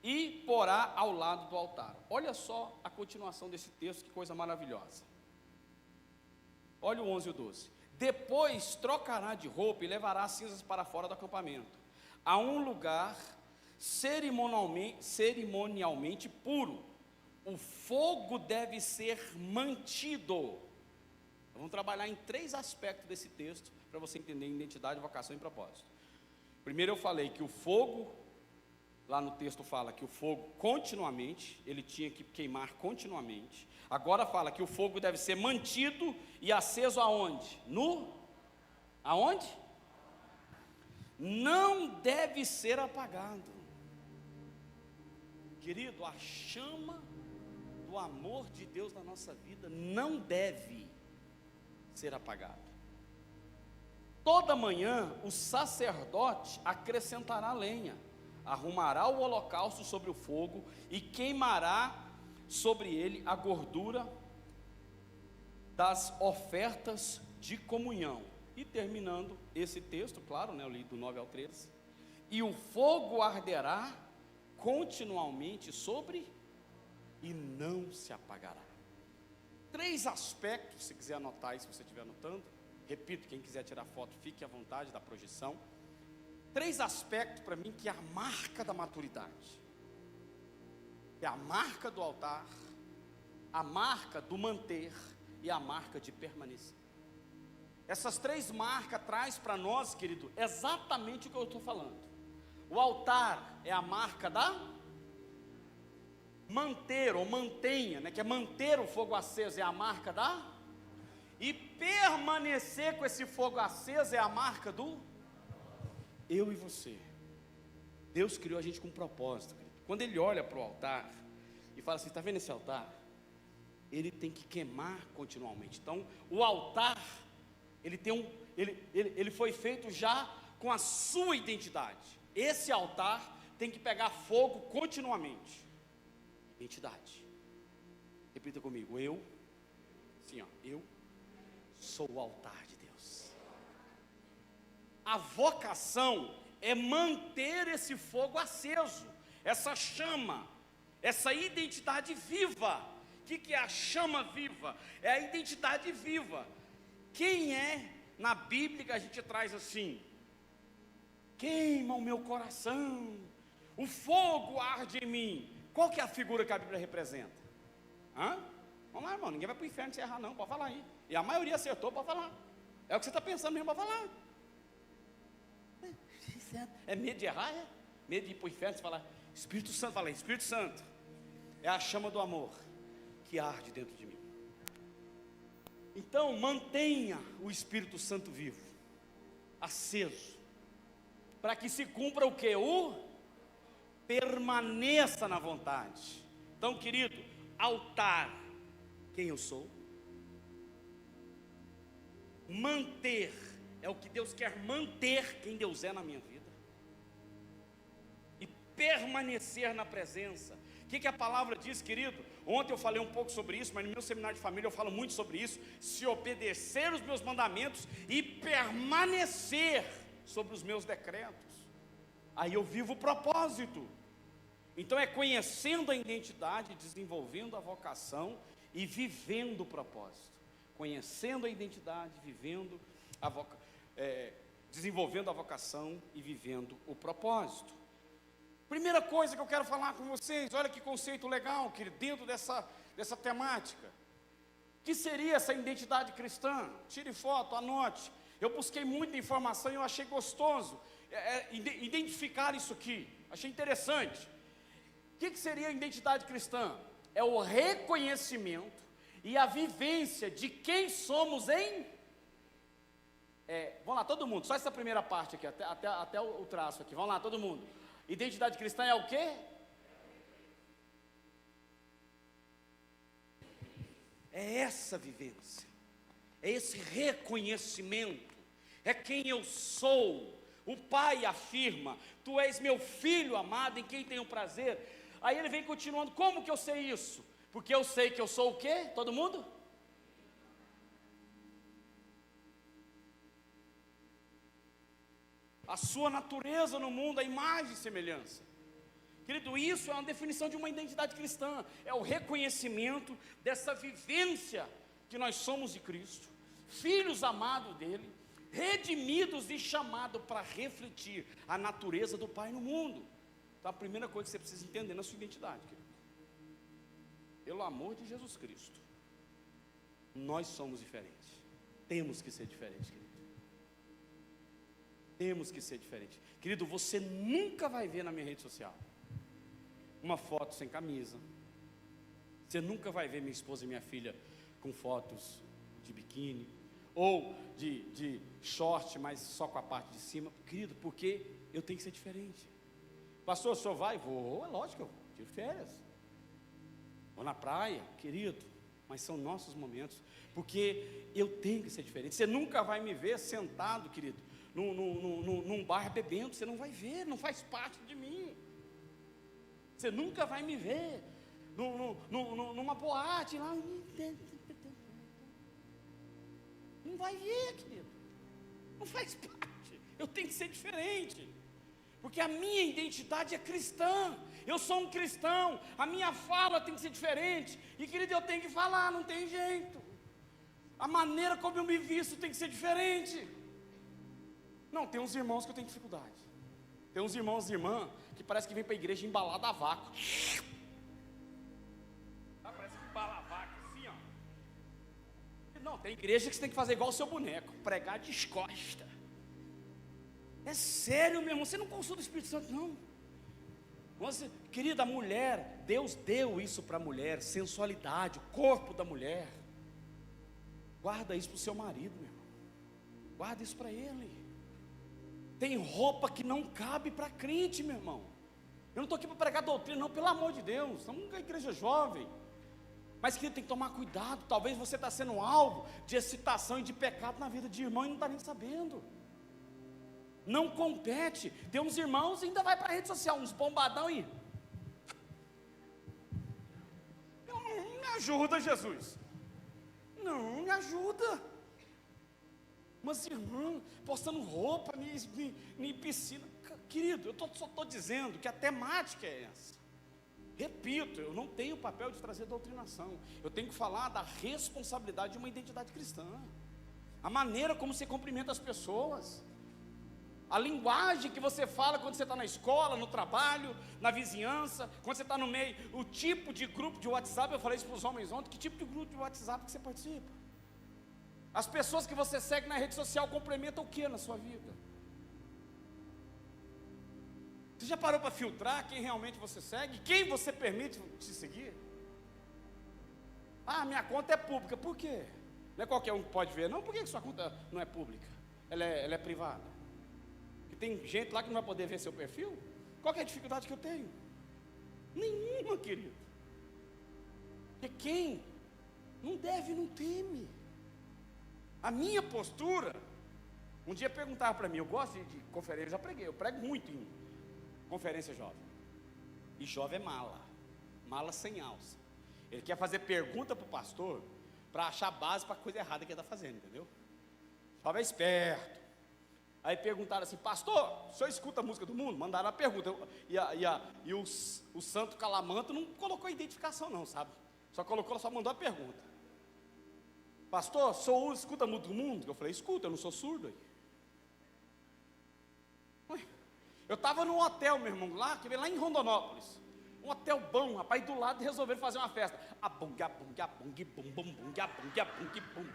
e porá ao lado do altar. Olha só a continuação desse texto, que coisa maravilhosa. Olha o 11 e o 12. Depois trocará de roupa e levará as cinzas para fora do acampamento, a um lugar cerimonialmente puro. O fogo deve ser mantido. Vamos trabalhar em 3 aspectos desse texto, para você entender identidade, vocação e propósito. Primeiro eu falei que o fogo, lá no texto fala que o fogo continuamente, ele tinha que queimar continuamente. Agora fala que o fogo deve ser mantido e aceso aonde? Aonde? Não deve ser apagado. Querido, a chama do amor de Deus na nossa vida não deve ser apagada. Toda manhã o sacerdote acrescentará lenha, arrumará o holocausto sobre o fogo e queimará sobre ele a gordura das ofertas de comunhão. E terminando esse texto, claro, né, eu li do 9 ao 13. E o fogo arderá continuamente sobre e não se apagará. 3 aspectos, se quiser anotar aí, se você estiver anotando. Repito, quem quiser tirar foto, fique à vontade da projeção. 3 aspectos para mim que é a marca da maturidade. É a marca do altar, a marca do manter e a marca de permanecer. Essas 3 marcas traz para nós, querido, exatamente o que eu estou falando. O altar é a marca da manter ou mantenha, né, que é manter o fogo aceso, é a marca da, e permanecer com esse fogo aceso é a marca do eu e você. Deus criou a gente com um propósito, querido. Quando Ele olha para o altar e fala assim: está vendo esse altar? Ele tem que queimar continuamente. Então o altar, ele tem ele foi feito já com a sua identidade. Esse altar tem que pegar fogo continuamente. Identidade. Repita comigo, eu sou o altar de Deus. A vocação é manter esse fogo aceso, essa chama, essa identidade viva. O que é a chama viva? É a identidade viva. Quem é na Bíblia que a gente traz assim? Queima o meu coração, o fogo arde em mim. Qual que é a figura que a Bíblia representa? Vamos lá, irmão, ninguém vai para o inferno se errar não, pode falar aí. E a maioria acertou, pode falar. É o que você está pensando mesmo, pode falar. É medo de errar, é? Medo de ir para o inferno, você fala, Espírito Santo, fala aí, Espírito Santo, é a chama do amor que arde dentro de mim. Então, mantenha o Espírito Santo vivo, aceso, para que se cumpra o que? Permaneça na vontade. Então, querido, altar, quem eu sou. Manter, é o que Deus quer manter, quem Deus é na minha vida. E permanecer na presença. O que a palavra diz, querido? Ontem eu falei um pouco sobre isso, mas no meu seminário de família eu falo muito sobre isso. Se obedecer os meus mandamentos e permanecer sobre os meus decretos, aí eu vivo o propósito. Então é conhecendo a identidade, desenvolvendo a vocação e vivendo o propósito. Conhecendo a identidade, vivendo desenvolvendo a vocação e vivendo o propósito. Primeira coisa que eu quero falar com vocês, olha que conceito legal, querido, dentro dessa temática. O que seria essa identidade cristã? Tire foto, anote. Eu busquei muita informação e eu achei gostoso identificar isso aqui. Achei interessante. O que seria a identidade cristã? É o reconhecimento e a vivência de quem somos em... vamos lá, todo mundo, só essa primeira parte aqui, até o traço aqui, vamos lá, todo mundo. Identidade cristã é o quê? É essa vivência, é esse reconhecimento, é quem eu sou. O Pai afirma, tu és meu filho amado, em quem tenho prazer. Aí ele vem continuando, como que eu sei isso? Porque eu sei que eu sou o quê? Todo mundo? A sua natureza no mundo, a imagem e semelhança. Querido, isso é uma definição de uma identidade cristã. É o reconhecimento dessa vivência que nós somos de Cristo, filhos amados dele, redimidos e chamados para refletir a natureza do Pai no mundo. Então a primeira coisa que você precisa entender na sua identidade, querido, pelo amor de Jesus Cristo, nós somos diferentes. Temos que ser diferentes, querido. Temos que ser diferentes. Querido, você nunca vai ver na minha rede social uma foto sem camisa. Você nunca vai ver minha esposa e minha filha com fotos de biquíni ou de short, mas só com a parte de cima. Querido, porque eu tenho que ser diferente. Pastor, o senhor vai? Vou, é lógico, eu tiro férias. Vou na praia, querido, mas são nossos momentos, porque eu tenho que ser diferente. Você nunca vai me ver sentado, querido, num bar bebendo. Você não vai ver, não faz parte de mim. Você nunca vai me ver numa boate lá. Não vai ver, querido. Não faz parte. Eu tenho que ser diferente, porque a minha identidade é cristã. Eu sou um cristão. A minha fala tem que ser diferente. E, querido, eu tenho que falar, não tem jeito. A maneira como eu me visto tem que ser diferente. Não, tem uns irmãos que eu tenho dificuldade. Tem uns irmãos e irmãs que parece que vem para a igreja embalada a vácuo. Parece que embala a vácuo assim, ó. Não, tem igreja que você tem que fazer igual o seu boneco, pregar descosta. É sério, meu irmão, você não consulta o Espírito Santo, não. Você, querida, a mulher, Deus deu isso para a mulher, sensualidade, o corpo da mulher. Guarda isso para o seu marido, meu irmão. Guarda isso para ele. Tem roupa que não cabe para crente, meu irmão. Eu não estou aqui para pregar doutrina, não, pelo amor de Deus. Estamos numa igreja jovem. Mas querido, tem que tomar cuidado. Talvez você está sendo alvo de excitação e de pecado na vida de irmão e não está nem sabendo. Não compete. Tem uns irmãos e ainda vai para a rede social, uns bombadão e... Não me ajuda, Jesus. Não me ajuda. Mas irmão, postando roupa em piscina. Querido, eu só estou dizendo que a temática é essa. Repito, eu não tenho o papel de trazer doutrinação. Eu tenho que falar da responsabilidade de uma identidade cristã. A maneira como você cumprimenta as pessoas. A linguagem que você fala quando você está na escola, no trabalho, na vizinhança, quando você está no meio, o tipo de grupo de WhatsApp, eu falei isso para os homens ontem, que tipo de grupo de WhatsApp que você participa? As pessoas que você segue na rede social complementam o que na sua vida? Você já parou para filtrar quem realmente você segue? Quem você permite te seguir? Ah, minha conta é pública, por quê? Não é qualquer um que pode ver, não? Por que sua conta não é pública? Ela é privada? Que tem gente lá que não vai poder ver seu perfil? Qual que é a dificuldade que eu tenho? Nenhuma, querido. Porque quem não deve, não teme. A minha postura, um dia perguntaram para mim, eu gosto de conferência, eu já preguei, eu prego muito em conferência jovem. E jovem é mala sem alça. Ele quer fazer pergunta para o pastor, para achar base para a coisa errada que ele está fazendo, entendeu? Jovem é esperto. Aí perguntaram assim, pastor, o senhor escuta a música do mundo? Mandaram a pergunta. E o santo Calamanto não colocou identificação não, sabe? Só mandou a pergunta. Pastor, o senhor escuta a música do mundo? Eu falei, escuta, eu não sou surdo aí. Eu estava num hotel, meu irmão, lá em Rondonópolis. Um hotel bom, rapaz, do lado resolveram fazer uma festa. Abung, abung, abung, bum, bum, bum, abung, abung, bum.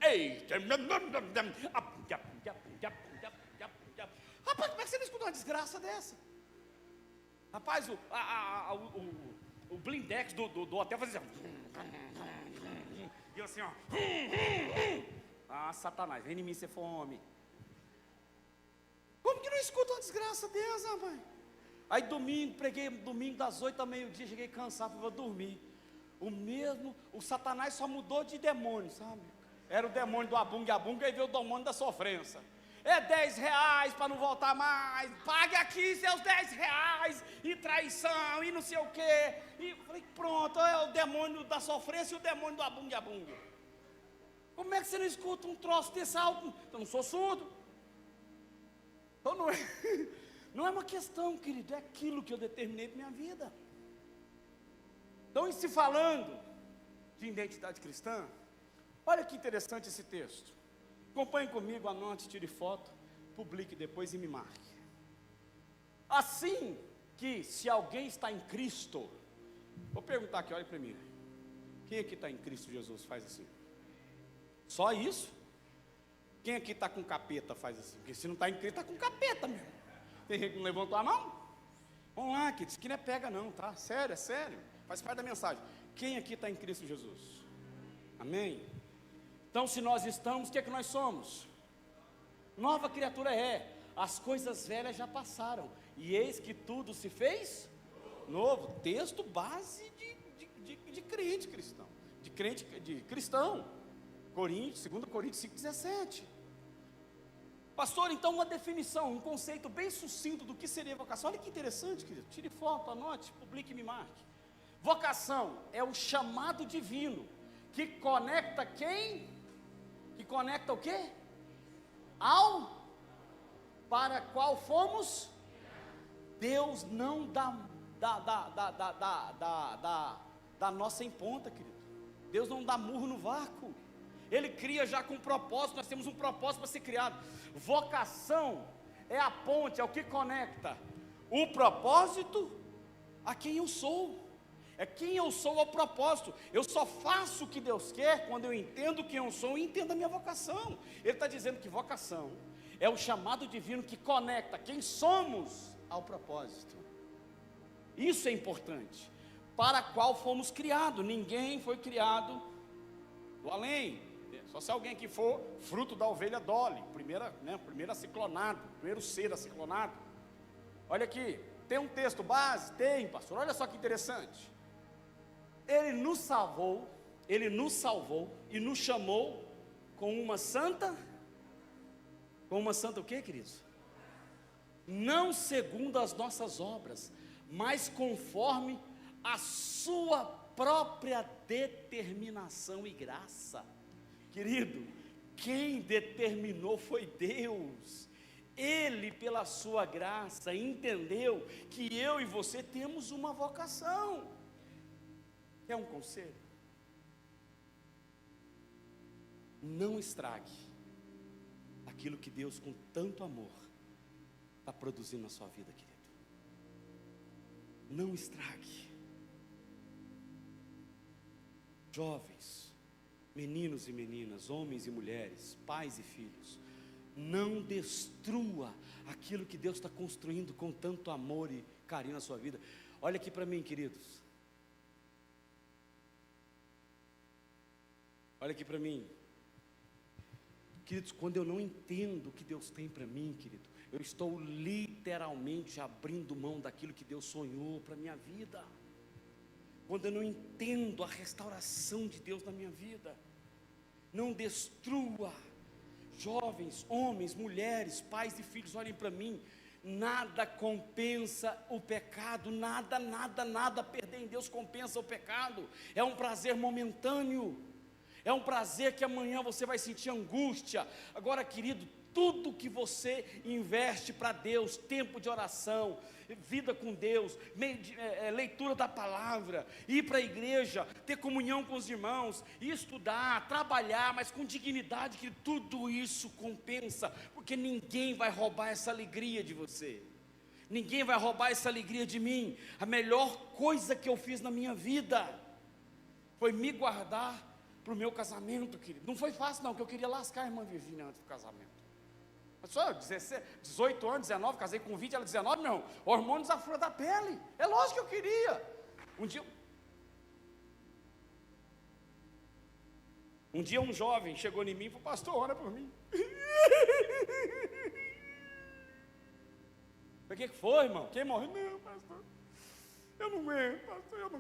Eita, rapaz, como é que você não escuta uma desgraça dessa? Rapaz, o blindex do hotel fazia assim, e assim, ó. Ah, Satanás, vem em mim, você fome. Como que não escuta uma desgraça dessa, rapaz? Aí preguei domingo das 8 ao meio-dia, cheguei cansado, vou dormir. O Satanás só mudou de demônio, sabe? Era o demônio do abunga, aí veio o demônio da sofrência. É 10 reais para não voltar mais, pague aqui seus 10 reais, e traição, e não sei o quê. E falei, pronto, é o demônio da sofrência e o demônio do abunga. Como é que você não escuta um troço desse alto? Eu não sou surdo. Então não é uma questão, querido, é aquilo que eu determinei para minha vida. Então, em se falando de identidade cristã, olha que interessante esse texto. Acompanhe comigo, anote, tire foto, publique depois e me marque. Assim que se alguém está em Cristo, vou perguntar aqui, olha para mim. Quem aqui está em Cristo Jesus? Faz assim. Só isso? Quem aqui está com capeta? Faz assim. Porque se não está em Cristo, está com capeta mesmo. Tem gente que não levantou a mão? Vamos lá, que isso aqui não é pega não, tá? Sério, é sério. Faz parte da mensagem. Quem aqui está em Cristo Jesus? Amém? Então, se nós estamos, o que é que nós somos? Nova criatura é. As coisas velhas já passaram. E eis que tudo se fez novo. Texto base de crente cristão. De cristão. 2 Coríntios 5,17. Pastor, então uma definição, um conceito bem sucinto do que seria vocação. Olha que interessante, querido. Tire foto, anote, publique e me marque. Vocação é o chamado divino que conecta quem? Que conecta o quê? Para qual fomos? Deus não dá nossa em ponta, querido. Deus não dá murro no vácuo. Ele cria já com propósito, nós temos um propósito para ser criado. Vocação é a ponte, é o que conecta o propósito a quem eu sou. É quem eu sou ao propósito. Eu só faço o que Deus quer quando eu entendo quem eu sou e entendo a minha vocação. Ele está dizendo que vocação é o chamado divino que conecta quem somos ao propósito. Isso é importante. Para qual fomos criados. Ninguém foi criado do além. Só se alguém que for fruto da ovelha Dolly, primeiro aciclonado, primeiro ser aciclonado. Olha aqui, tem um texto base? Tem, pastor, olha só que interessante. Ele nos salvou, Ele nos salvou e nos chamou com uma santa o quê, queridos? Não segundo as nossas obras, mas conforme a sua própria determinação e graça. Querido, quem determinou foi Deus. Ele, pela sua graça, entendeu que eu e você temos uma vocação. Quer um conselho? Não estrague aquilo que Deus, com tanto amor, está produzindo na sua vida, querido. Não estrague. Jovens, meninos e meninas, homens e mulheres, pais e filhos, não destrua aquilo que Deus está construindo com tanto amor e carinho na sua vida. Olha aqui para mim, queridos. Olha aqui para mim. Queridos, quando eu não entendo o que Deus tem para mim, querido, eu estou literalmente abrindo mão daquilo que Deus sonhou para a minha vida. Quando eu não entendo a restauração de Deus na minha vida, não destrua. Jovens, homens, mulheres, pais e filhos, olhem para mim. Nada compensa o pecado, nada perder em Deus compensa o pecado. É um prazer momentâneo, é um prazer que amanhã você vai sentir angústia. Agora, querido, tudo que você investe para Deus, tempo de oração, vida com Deus, leitura da palavra, ir para a igreja, ter comunhão com os irmãos, estudar, trabalhar, mas com dignidade, que tudo isso compensa, porque ninguém vai roubar essa alegria de você, ninguém vai roubar essa alegria de mim. A melhor coisa que eu fiz na minha vida foi me guardar para o meu casamento, querido. Não foi fácil não, porque eu queria lascar a irmã Virgínia antes do casamento. Só 18 anos, 19, casei com 20, ela 19, meu irmão, hormônios à flor da pele, é lógico que eu queria. Um dia um jovem chegou em mim e falou: pastor, ora por mim. O que foi, irmão? Quem morreu? Não, pastor, eu não aguento, pastor, eu não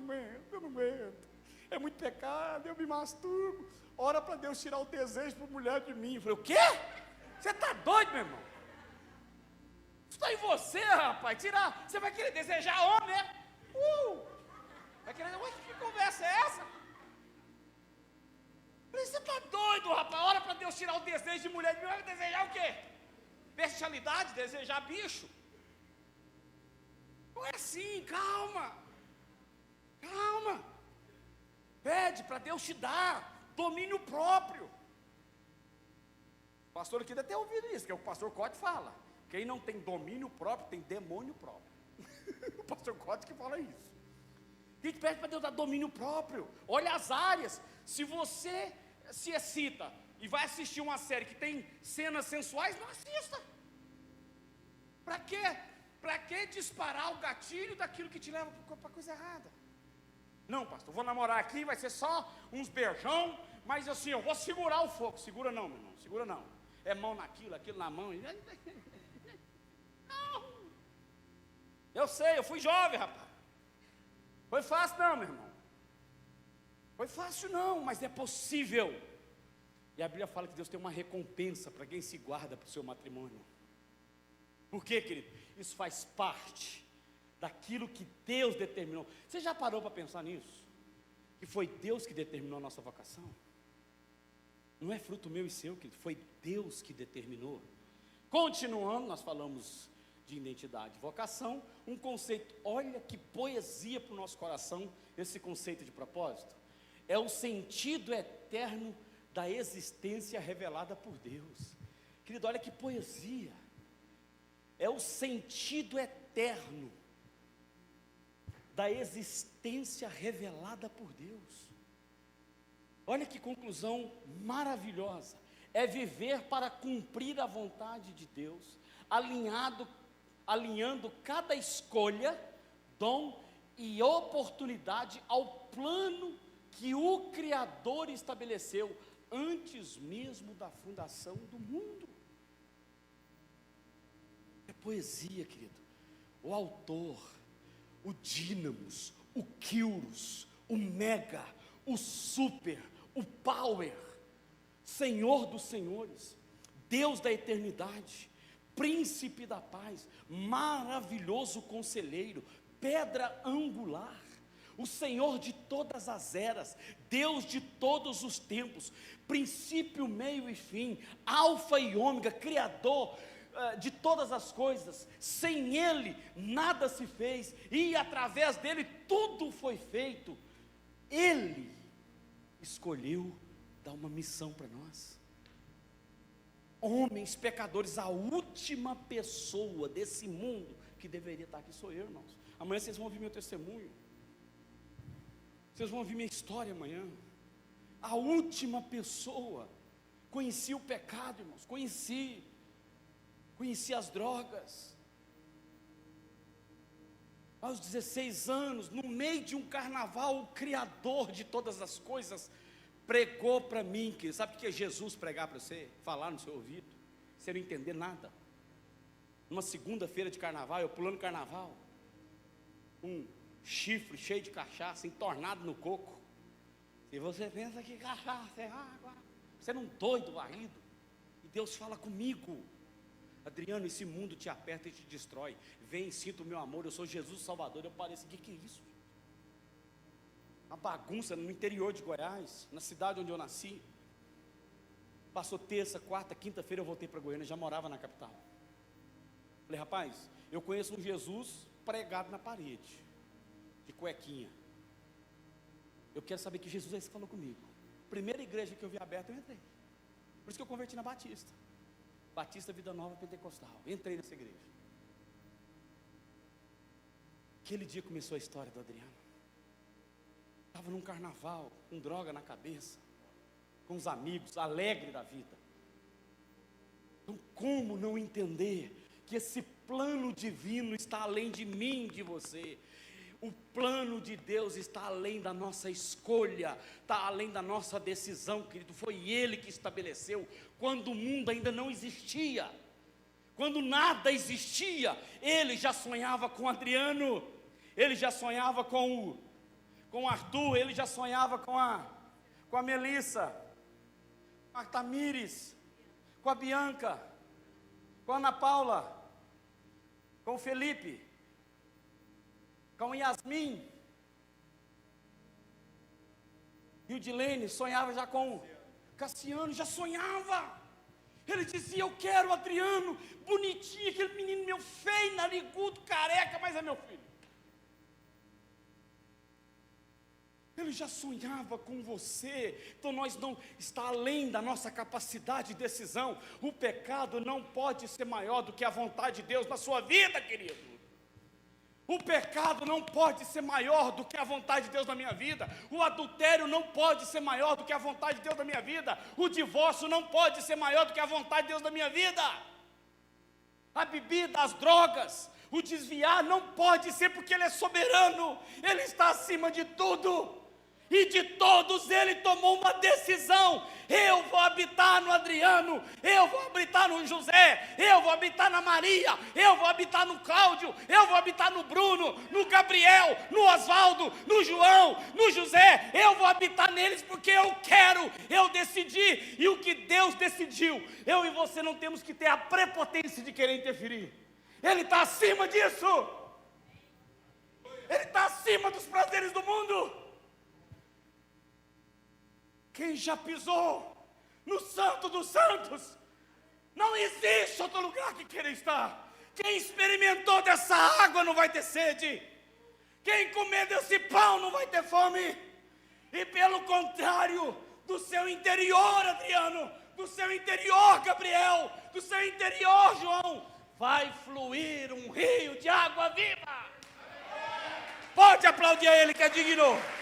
aguento, é muito pecado, eu me masturbo, ora para Deus tirar o desejo por mulher de mim. Eu falei: o quê? Você está doido, meu irmão? Isso está em você, rapaz. Tirar, você vai querer desejar homem, né? Vai querer, que conversa é essa? Você está doido, rapaz? Ora para Deus tirar o desejo de mulher de mim. Vai desejar o quê? Bestialidade? Desejar bicho? Não é assim, calma. Pede para Deus te dar domínio próprio. O pastor aqui deve ter ouvido isso, que o pastor Cote fala: quem não tem domínio próprio, tem demônio próprio. O pastor Cote que fala isso. A gente pede para Deus dar domínio próprio. Olha as áreas. Se você se excita e vai assistir uma série que tem cenas sensuais, não assista. Para quê? Para que disparar o gatilho daquilo que te leva para coisa errada? Não, pastor, vou namorar aqui, vai ser só uns beijão, mas assim, eu vou segurar o fogo. Segura não, meu irmão, segura não. É mão naquilo, aquilo na mão. Não. Eu sei, eu fui jovem, rapaz. Foi fácil não, meu irmão. Foi fácil não, mas é possível. E a Bíblia fala que Deus tem uma recompensa para quem se guarda para o seu matrimônio. Por quê, querido? Isso faz parte daquilo que Deus determinou. Você já parou para pensar nisso? Que foi Deus que determinou a nossa vocação? Não é fruto meu e seu, querido, foi Deus que determinou. Continuando, nós falamos de identidade e vocação, um conceito, olha que poesia para o nosso coração, esse conceito de propósito. É o sentido eterno da existência revelada por Deus. Querido, olha que poesia. É o sentido eterno da existência revelada por Deus. Olha que conclusão maravilhosa. É viver para cumprir a vontade de Deus, alinhando cada escolha, dom e oportunidade ao plano que o Criador estabeleceu antes mesmo da fundação do mundo. É poesia, querido. O autor, o dínamos, o Kyros, o mega, o super, o power, Senhor dos senhores, Deus da eternidade, príncipe da paz, maravilhoso conselheiro, pedra angular, o Senhor de todas as eras, Deus de todos os tempos, princípio, meio e fim, alfa e ômega, criador de todas as coisas. Sem Ele nada se fez, e através dele tudo foi feito. Ele escolheu dar uma missão para nós, homens pecadores. A última pessoa desse mundo que deveria estar aqui sou eu, irmãos. Amanhã vocês vão ouvir meu testemunho, vocês vão ouvir minha história amanhã. A última pessoa. Conheci o pecado, irmãos, conheci as drogas, aos 16 anos, no meio de um carnaval, o Criador de todas as coisas pregou para mim, que sabe o que é Jesus pregar para você? Falar no seu ouvido, você não entender nada. Numa segunda-feira de carnaval, eu pulando carnaval, um chifre cheio de cachaça, entornado no coco, e você pensa que cachaça é água, você não doido, varrido, e Deus fala comigo: Adriano, esse mundo te aperta e te destrói, vem, sinta o meu amor, eu sou Jesus Salvador. Eu parei assim, o que é isso? Uma bagunça no interior de Goiás, na cidade onde eu nasci. Passou terça, quarta, quinta-feira eu voltei para Goiânia, já morava na capital. Falei, rapaz, eu conheço um Jesus pregado na parede, de cuequinha. Eu quero saber que Jesus é esse que falou comigo. Primeira igreja que eu vi aberta, eu entrei. Por isso que eu converti na Batista Vida Nova Pentecostal. Entrei nessa igreja. Aquele dia começou a história do Adriano. Estava num carnaval, com droga na cabeça, com os amigos, alegre da vida. Então, como não entender que esse plano divino está além de mim, de você? O plano de Deus está além da nossa escolha, está além da nossa decisão, querido. Foi Ele que estabeleceu, quando o mundo ainda não existia, quando nada existia, Ele já sonhava com Adriano, Ele já sonhava com o Arthur, Ele já sonhava com a Melissa, com a Tamires, com a Bianca, com a Ana Paula, com o Felipe, com Yasmin, e o Dilene sonhava já com Cassiano, já sonhava. Ele dizia, eu quero o Adriano, bonitinho, aquele menino meu feio, narigudo, careca, mas é meu filho. Ele já sonhava com você. Então nós não, está além da nossa capacidade de decisão. O pecado não pode ser maior do que a vontade de Deus na sua vida, querido. O pecado não pode ser maior do que a vontade de Deus na minha vida. O adultério não pode ser maior do que a vontade de Deus na minha vida. O divórcio não pode ser maior do que a vontade de Deus na minha vida. A bebida, as drogas, o desviar não pode ser, porque Ele é soberano. Ele está acima de tudo. E de todos Ele tomou uma decisão: eu vou habitar no Adriano, eu vou habitar no José, eu vou habitar na Maria, eu vou habitar no Cláudio, eu vou habitar no Bruno, no Gabriel, no Oswaldo, no João, no José. Eu vou habitar neles porque eu quero, eu decidi. E o que Deus decidiu, eu e você não temos que ter a prepotência de querer interferir. Ele está acima disso. Ele está acima dos prazeres do mundo. Quem já pisou no Santo dos Santos, não existe outro lugar que queira estar. Quem experimentou dessa água não vai ter sede. Quem comer desse pão não vai ter fome. E pelo contrário, do seu interior, Adriano, do seu interior, Gabriel, do seu interior, João, vai fluir um rio de água viva. Pode aplaudir a Ele que é digno.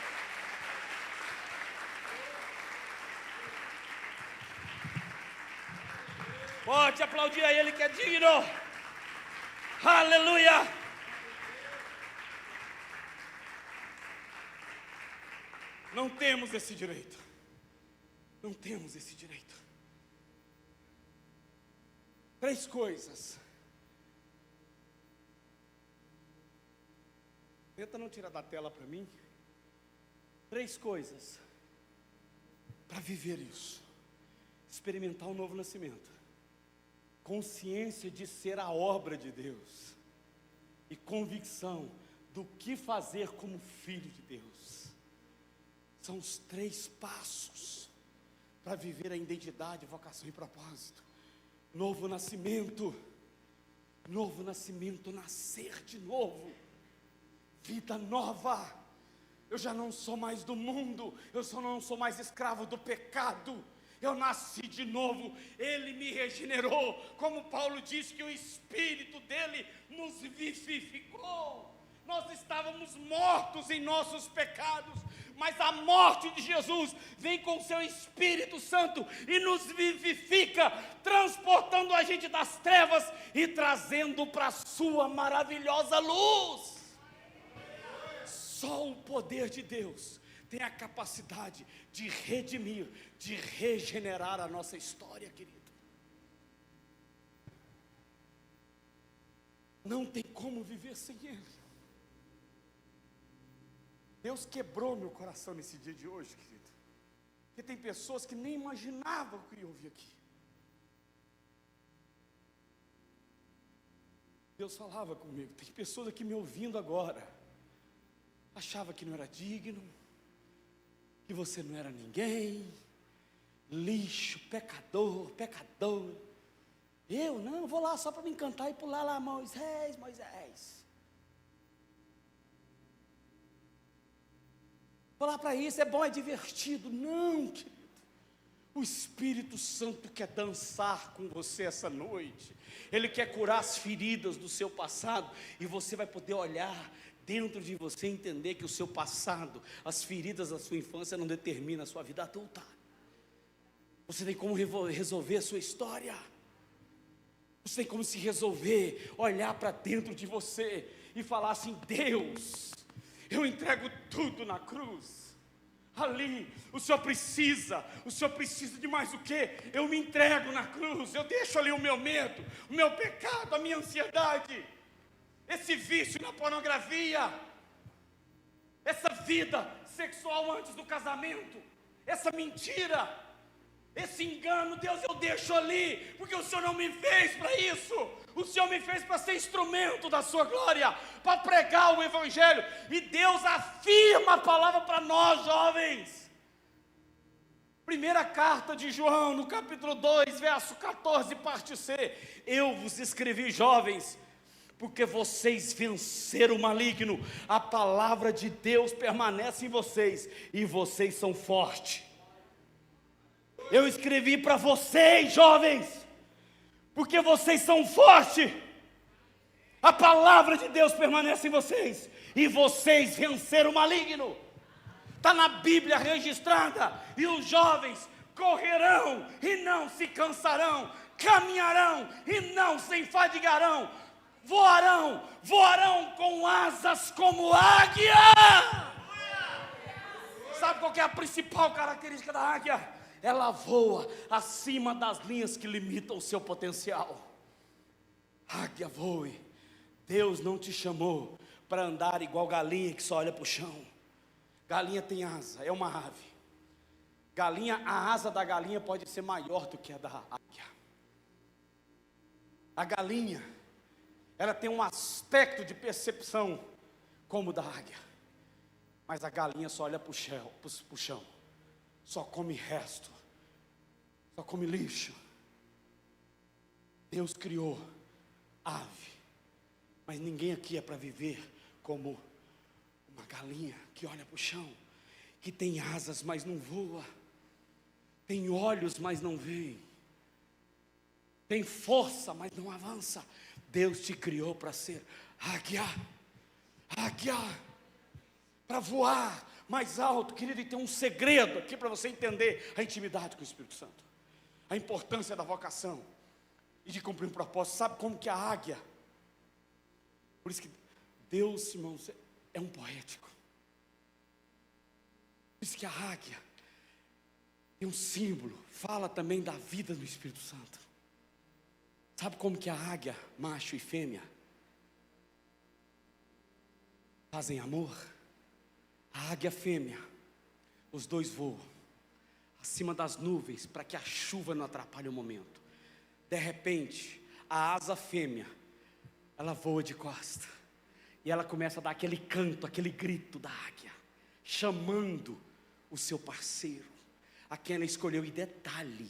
Pode aplaudir a Ele que é digno. Aleluia. Não temos esse direito. Não temos esse direito. 3 coisas. Tenta não tirar da tela para mim. 3 coisas para viver isso: experimentar o novo nascimento, consciência de ser a obra de Deus e convicção do que fazer como filho de Deus. São os 3 passos para viver a identidade, vocação e propósito. Novo nascimento, nascer de novo, vida nova. Eu já não sou mais do mundo, eu só não sou mais escravo do pecado. Eu nasci de novo, Ele me regenerou, como Paulo diz que o Espírito dele nos vivificou. Nós estávamos mortos em nossos pecados, mas a morte de Jesus vem com seu Espírito Santo e nos vivifica, transportando a gente das trevas e trazendo para a sua maravilhosa luz. Só o poder de Deus tem a capacidade de redimir, de regenerar a nossa história, querido. Não tem como viver sem Ele. Deus quebrou meu coração nesse dia de hoje, querido, porque tem pessoas que nem imaginavam o que eu ouvi aqui. Deus falava comigo. Tem pessoas aqui me ouvindo agora, achava que não era digno, que você não era ninguém, lixo, pecador. Eu não, vou lá só para me encantar e pular lá, Moisés. Vou lá para isso, é bom, é divertido. Não, querido. O Espírito Santo quer dançar com você essa noite. Ele quer curar as feridas do seu passado, e você vai poder olhar dentro de você e entender que o seu passado, as feridas da sua infância não determinam a sua vida adulta. Você tem como resolver a sua história. Você tem como se resolver, olhar para dentro de você e falar assim: Deus, eu entrego tudo na cruz. Ali, o Senhor precisa de mais o quê? Eu me entrego na cruz, eu deixo ali o meu medo, o meu pecado, a minha ansiedade, esse vício na pornografia, essa vida sexual antes do casamento, essa mentira, esse engano. Deus, eu deixo ali, porque o Senhor não me fez para isso. O Senhor me fez para ser instrumento da sua glória, para pregar o Evangelho. E Deus afirma a palavra para nós, jovens. Primeira carta de João, no capítulo 2, verso 14, parte C. Eu vos escrevi, jovens, porque vocês venceram o maligno. A palavra de Deus permanece em vocês, e vocês são fortes. Eu escrevi para vocês, jovens, porque vocês são fortes. A palavra de Deus permanece em vocês, e vocês venceram o maligno. Está na Bíblia registrada. E os jovens correrão e não se cansarão, caminharão e não se enfadigarão, voarão com asas como águia. Sabe qual que é a principal característica da águia? Ela voa acima das linhas que limitam o seu potencial. Águia, voe. Deus não te chamou para andar igual galinha que só olha para o chão. Galinha tem asa, é uma ave. Galinha, a asa da galinha pode ser maior do que a da águia. A galinha, ela tem um aspecto de percepção como o da águia. Mas a galinha só olha para o chão. Só come resto, só come lixo. Deus criou ave, mas ninguém aqui é para viver como uma galinha que olha para o chão, que tem asas, mas não voa, tem olhos, mas não vê, tem força, mas não avança. Deus te criou para ser águia, para voar mais alto, querido. E tem um segredo aqui para você entender a intimidade com o Espírito Santo, a importância da vocação e de cumprir um propósito. Sabe como que a águia, por isso que Deus, irmãos, é um poético. Por isso que a águia tem um símbolo, fala também da vida do Espírito Santo. Sabe como que a águia, macho e fêmea, fazem amor? A águia fêmea os dois voam acima das nuvens, para que a chuva não atrapalhe o momento. De repente, a asa fêmea, ela voa de costa, e ela começa a dar aquele canto, aquele grito da águia, chamando o seu parceiro, a quem ela escolheu. E detalhe,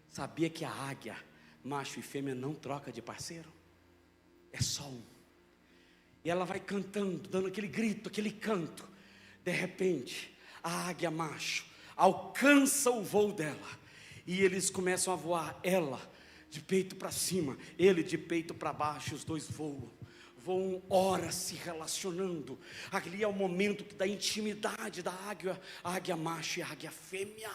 sabia que a águia, macho e fêmea, não troca de parceiro? É só um. E ela vai cantando, dando aquele grito, aquele canto. De repente, a águia macho alcança o voo dela, e eles começam a voar, ela de peito para cima, ele de peito para baixo. Os dois voam horas se relacionando. Ali é o momento da intimidade da águia macho e a águia fêmea.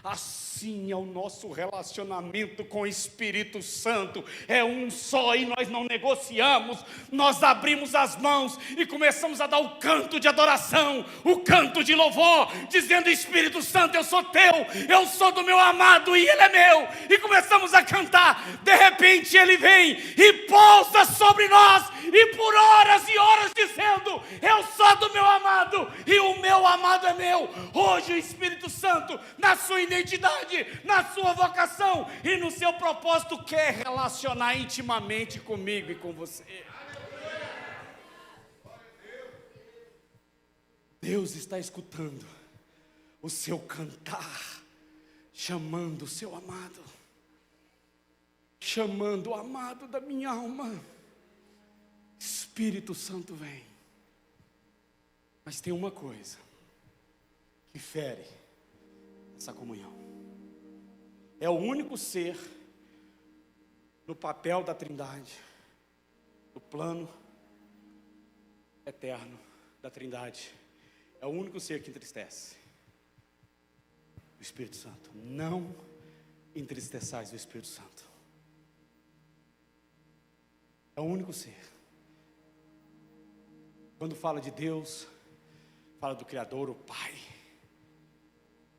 Assim é o nosso relacionamento com o Espírito Santo, é um só, e nós não negociamos. Nós abrimos as mãos e começamos a dar o canto de adoração, o canto de louvor, dizendo: Espírito Santo, eu sou teu, eu sou do meu amado e ele é meu. E começamos a cantar. De repente ele vem e pousa sobre nós, e por horas e horas dizendo: eu sou do meu amado e o meu amado é meu. Hoje o Espírito Santo, na sua identidade, na sua vocação e no seu propósito, quer relacionar intimamente comigo e com você. Deus está escutando o seu cantar, chamando o seu amado, chamando o amado da minha alma. Espírito Santo vem. Mas tem uma coisa que fere essa comunhão. É o único ser no papel da Trindade, no plano eterno da Trindade. É o único ser que entristece. O Espírito Santo. Não entristeçais o Espírito Santo. É o único ser. Quando fala de Deus, fala do Criador, o Pai,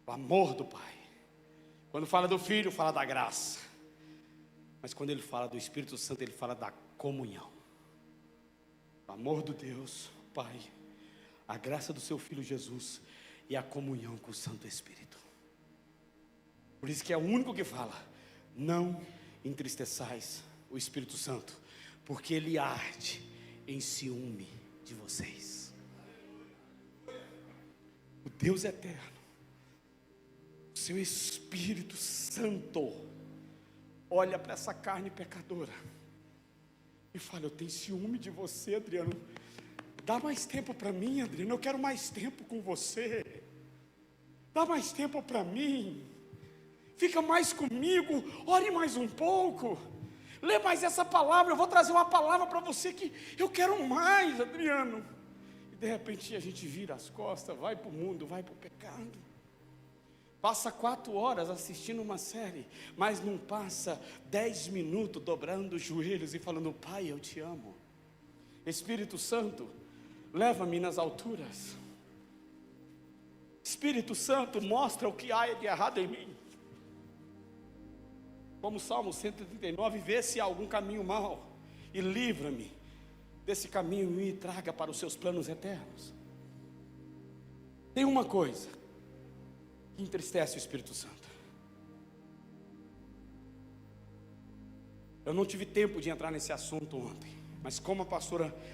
o amor do Pai. Quando fala do Filho, fala da graça. Mas quando ele fala do Espírito Santo, ele fala da comunhão. O amor do Deus, o Pai, a graça do seu Filho Jesus e a comunhão com o Santo Espírito. Por isso que é o único que fala: não entristeçais o Espírito Santo, porque ele arde em ciúme de vocês. O Deus eterno, o seu Espírito Santo, olha para essa carne pecadora e fala: eu tenho ciúme de você, Adriano. Dá mais tempo para mim, Adriano. Eu quero mais tempo com você. Dá mais tempo para mim. Fica mais comigo. Ore mais um pouco. Lê mais essa palavra. Eu vou trazer uma palavra para você que eu quero mais, Adriano. E de repente a gente vira as costas, vai para o mundo, vai para o pecado. Passa 4 horas assistindo uma série, mas não passa 10 minutos dobrando os joelhos e falando: Pai, eu te amo. Espírito Santo, leva-me nas alturas. Espírito Santo, mostra o que há de errado em mim. Como Salmo 139, vê se há algum caminho mau e livra-me desse caminho e me traga para os seus planos eternos. Tem uma coisa que entristece o Espírito Santo. Eu não tive tempo de entrar nesse assunto ontem, mas como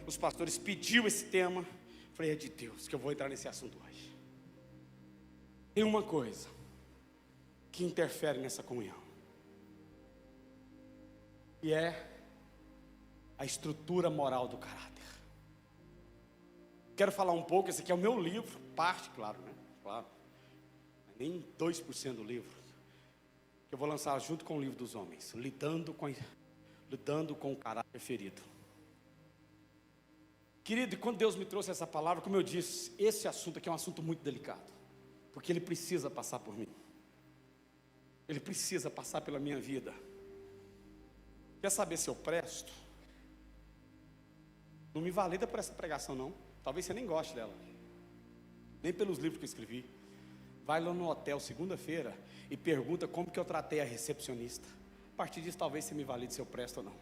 os pastores pediu esse tema, falei: é de Deus que eu vou entrar nesse assunto hoje. Tem uma coisa que interfere nessa comunhão, e é a estrutura moral do caráter. Quero falar um pouco, esse aqui é o meu livro, parte, claro, né? Claro, nem 2% do livro, que eu vou lançar junto com o livro dos homens, lidando com o caráter ferido. Querido, e quando Deus me trouxe essa palavra, como eu disse, esse assunto aqui é um assunto muito delicado, porque ele precisa passar por mim, ele precisa passar pela minha vida. Quer saber se eu presto? Não me valida por essa pregação não, talvez você nem goste dela, nem pelos livros que eu escrevi. Vai lá no hotel segunda-feira e pergunta como que eu tratei a recepcionista. A partir disso talvez você me valide se eu presto ou não.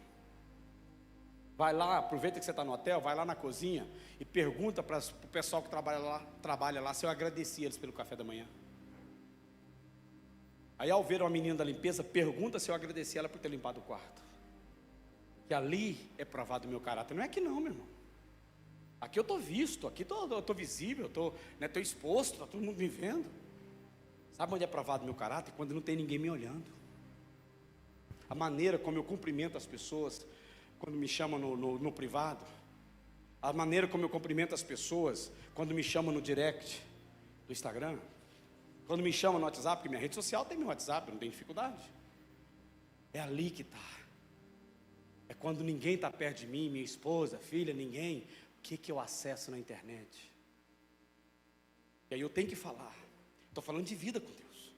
Vai lá, aproveita que você está no hotel, vai lá na cozinha e pergunta para o pessoal que trabalha lá se eu agradeci eles pelo café da manhã. Aí, ao ver uma menina da limpeza, pergunta se eu agradeci ela por ter limpado o quarto. Que ali é provado o meu caráter. Não é aqui não, meu irmão. Aqui eu estou visto, aqui eu estou visível, estou exposto, está todo mundo me vendo. Sabe onde é provado o meu caráter? Quando não tem ninguém me olhando. A maneira como eu cumprimento as pessoas quando me chamam no privado. A maneira como eu cumprimento as pessoas quando me chamam no direct do Instagram. Quando me chamam no WhatsApp, porque minha rede social tem meu WhatsApp, eu não tenho dificuldade. É ali que está. É quando ninguém está perto de mim, minha esposa, filha, ninguém. O que eu acesso na internet? E aí eu tenho que falar. Estou falando de vida com Deus.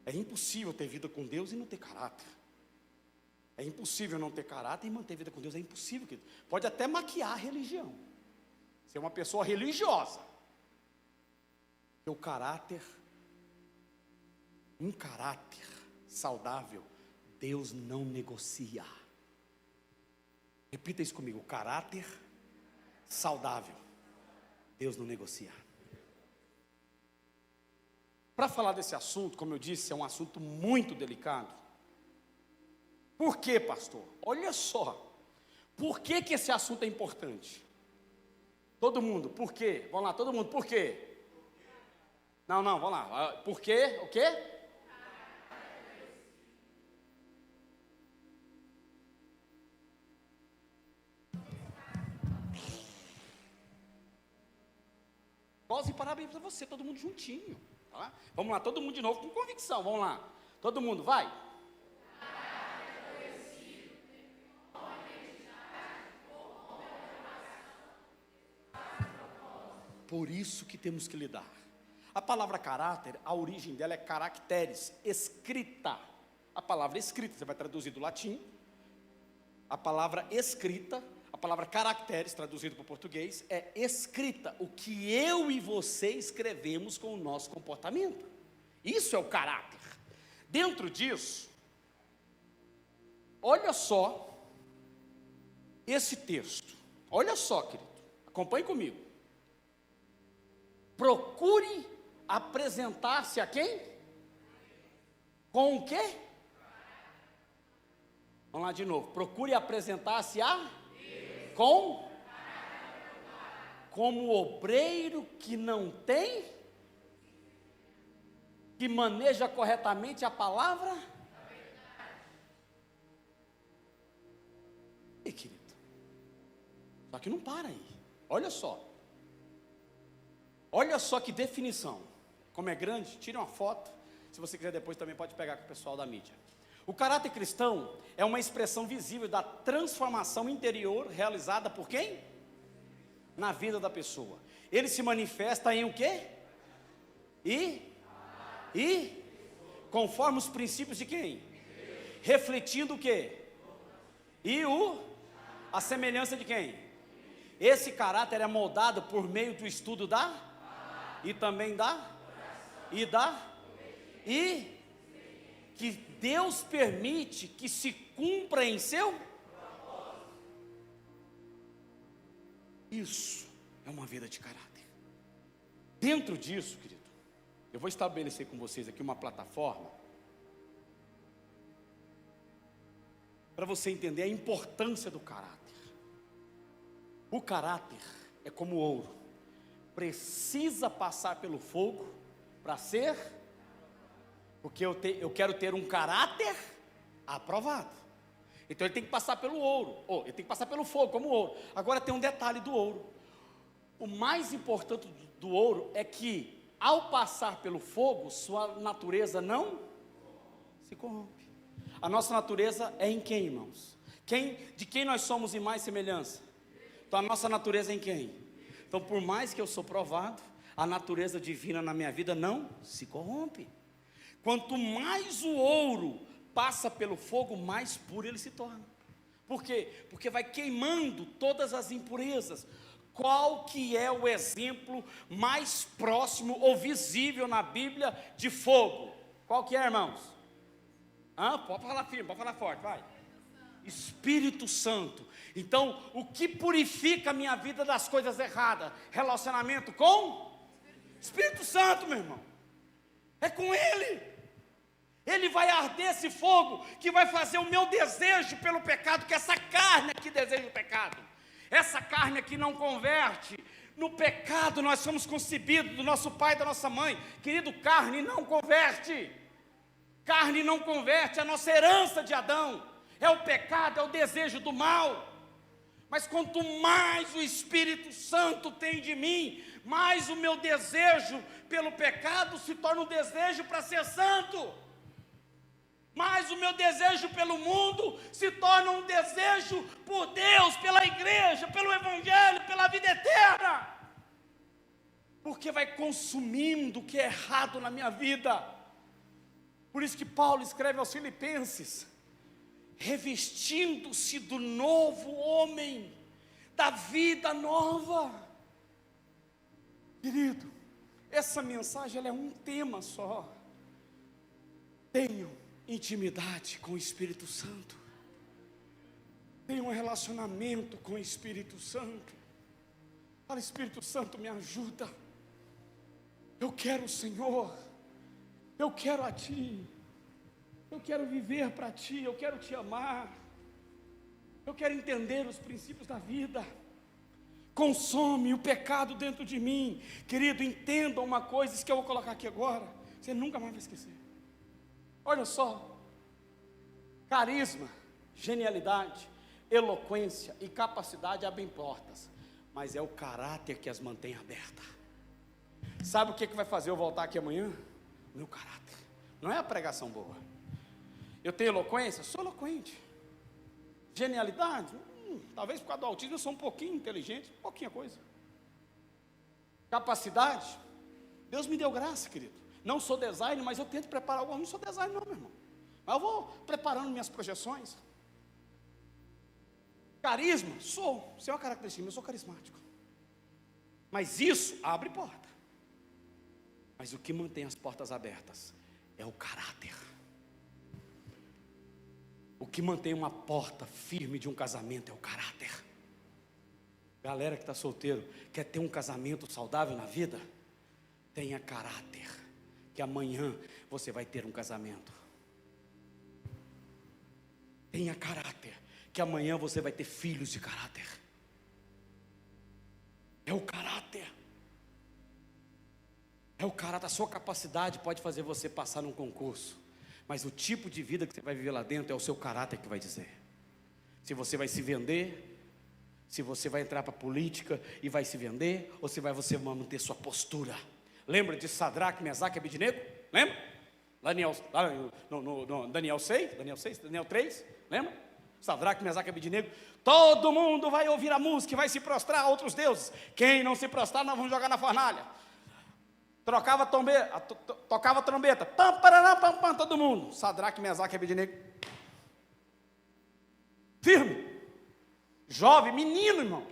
É impossível ter vida com Deus e não ter caráter. É impossível não ter caráter e manter vida com Deus. É impossível, querido. Pode até maquiar a religião. Ser uma pessoa religiosa. Porque o caráter, um caráter saudável, Deus não negocia. Repita isso comigo. Caráter saudável, Deus não negocia. Para falar desse assunto, como eu disse, é um assunto muito delicado. Por quê, pastor? Olha só. Por que esse assunto é importante? Todo mundo, por quê? Vamos lá, todo mundo, por quê? Não, vamos lá. Por quê? O quê? Voz e parabéns para você, todo mundo juntinho. Tá? Vamos lá, todo mundo de novo com convicção. Vamos lá. Todo mundo, vai. Por isso que temos que lidar. A palavra caráter, a origem dela é caracteres, escrita. A palavra escrita, você vai traduzir do latim. A palavra escrita, a palavra caracteres, traduzido para o português, é escrita. O que eu e você escrevemos com o nosso comportamento. Isso é o caráter. Dentro disso, olha só esse texto. Olha só, querido. Acompanhe comigo. Procure apresentar-se a quem? Com o quê? Vamos lá de novo. Procure apresentar-se a? Com? Como obreiro que não tem? Que maneja corretamente a palavra? E querido, só que não para aí. Olha só. Olha só que definição. Como é grande, tire uma foto. Se você quiser depois também pode pegar com o pessoal da mídia. O caráter cristão é uma expressão visível da transformação interior realizada por quem? Na vida da pessoa. Ele se manifesta em o quê? E conforme os princípios de quem? Refletindo o quê? A semelhança de quem? Esse caráter é moldado por meio do estudo e que Deus permite que se cumpra em seu propósito. Isso é uma vida de caráter. Dentro disso, querido, eu vou estabelecer com vocês aqui uma plataforma para você entender a importância do caráter. O caráter é como ouro, precisa passar pelo fogo para ser, porque eu quero ter um caráter aprovado. Então ele tem que passar pelo ouro, ele tem que passar pelo fogo como ouro. Agora tem um detalhe do ouro. O mais importante do ouro é que ao passar pelo fogo, sua natureza não se corrompe. A nossa natureza é em quem, irmãos? De quem nós somos imagem e semelhança? Então a nossa natureza é em quem? Então por mais que eu sou provado, a natureza divina na minha vida não se corrompe. Quanto mais o ouro passa pelo fogo, mais puro ele se torna. Por quê? Porque vai queimando todas as impurezas. Qual que é o exemplo mais próximo ou visível na Bíblia de fogo? Qual que é, irmãos? Pode falar firme, pode falar forte, vai. Espírito Santo. Então, o que purifica a minha vida das coisas erradas? Relacionamento com Espírito Santo, meu irmão. É com Ele. Ele vai arder esse fogo que vai fazer o meu desejo pelo pecado, que essa carne aqui deseja o pecado. Essa carne aqui não converte. No pecado nós somos concebidos do nosso pai e da nossa mãe. Querido, carne não converte. Carne não converte, a nossa herança de Adão é o pecado, é o desejo do mal. Mas quanto mais o Espírito Santo tem de mim, mais o meu desejo pelo pecado se torna um desejo para ser santo. Mais o meu desejo pelo mundo se torna um desejo por Deus, pela igreja, pelo Evangelho, pela vida eterna. Porque vai consumindo o que é errado na minha vida. Por isso que Paulo escreve aos Filipenses: revestindo-se do novo homem, da vida nova. Querido, essa mensagem ela é um tema só. Tenho intimidade com o Espírito Santo. Tenho um relacionamento com o Espírito Santo. Fala: Espírito Santo, me ajuda. Eu quero o Senhor. Eu quero a Ti. Eu quero viver para Ti. Eu quero Te amar. Eu quero entender os princípios da vida. Consome o pecado dentro de mim. Querido, entenda uma coisa, isso que eu vou colocar aqui agora, você nunca mais vai esquecer. Olha só. Carisma, genialidade, eloquência e capacidade abrem portas, mas é o caráter que as mantém abertas. Sabe o que vai fazer eu voltar aqui amanhã? Meu caráter. Não é a pregação boa. Eu tenho eloquência? Sou eloquente. Genialidade? Talvez por causa do autismo eu sou um pouquinho inteligente, pouquinha coisa. Capacidade? Deus me deu graça, querido. Não sou designer, mas eu tento preparar algo. Não sou designer não, meu irmão. Mas eu vou preparando minhas projeções. Carisma? Sou. Isso é uma característica, eu sou carismático. Mas isso abre porta. Mas o que mantém as portas abertas é o caráter. O que mantém uma porta firme de um casamento é o caráter. Galera que está solteiro, quer ter um casamento saudável na vida? Tenha caráter, que amanhã você vai ter um casamento. Tenha caráter, que amanhã você vai ter filhos de caráter. É o caráter. É o caráter. A sua capacidade pode fazer você passar num concurso, mas o tipo de vida que você vai viver lá dentro é o seu caráter que vai dizer. Se você vai se vender, se você vai entrar para a política e vai se vender, ou se você vai manter sua postura. Lembra de Sadraque, Mesaque e Abednego? Lembra? Lá no Daniel 6, Daniel 3, lembra? Sadraque, Mesaque e Abednego. Todo mundo vai ouvir a música e vai se prostrar a outros deuses. Quem não se prostrar, nós vamos jogar na fornalha. Tocava trombeta, pam, paraná, pam, pam, todo mundo. Sadraque, Mesaque e Abednego. Firme. Jovem, menino, irmão.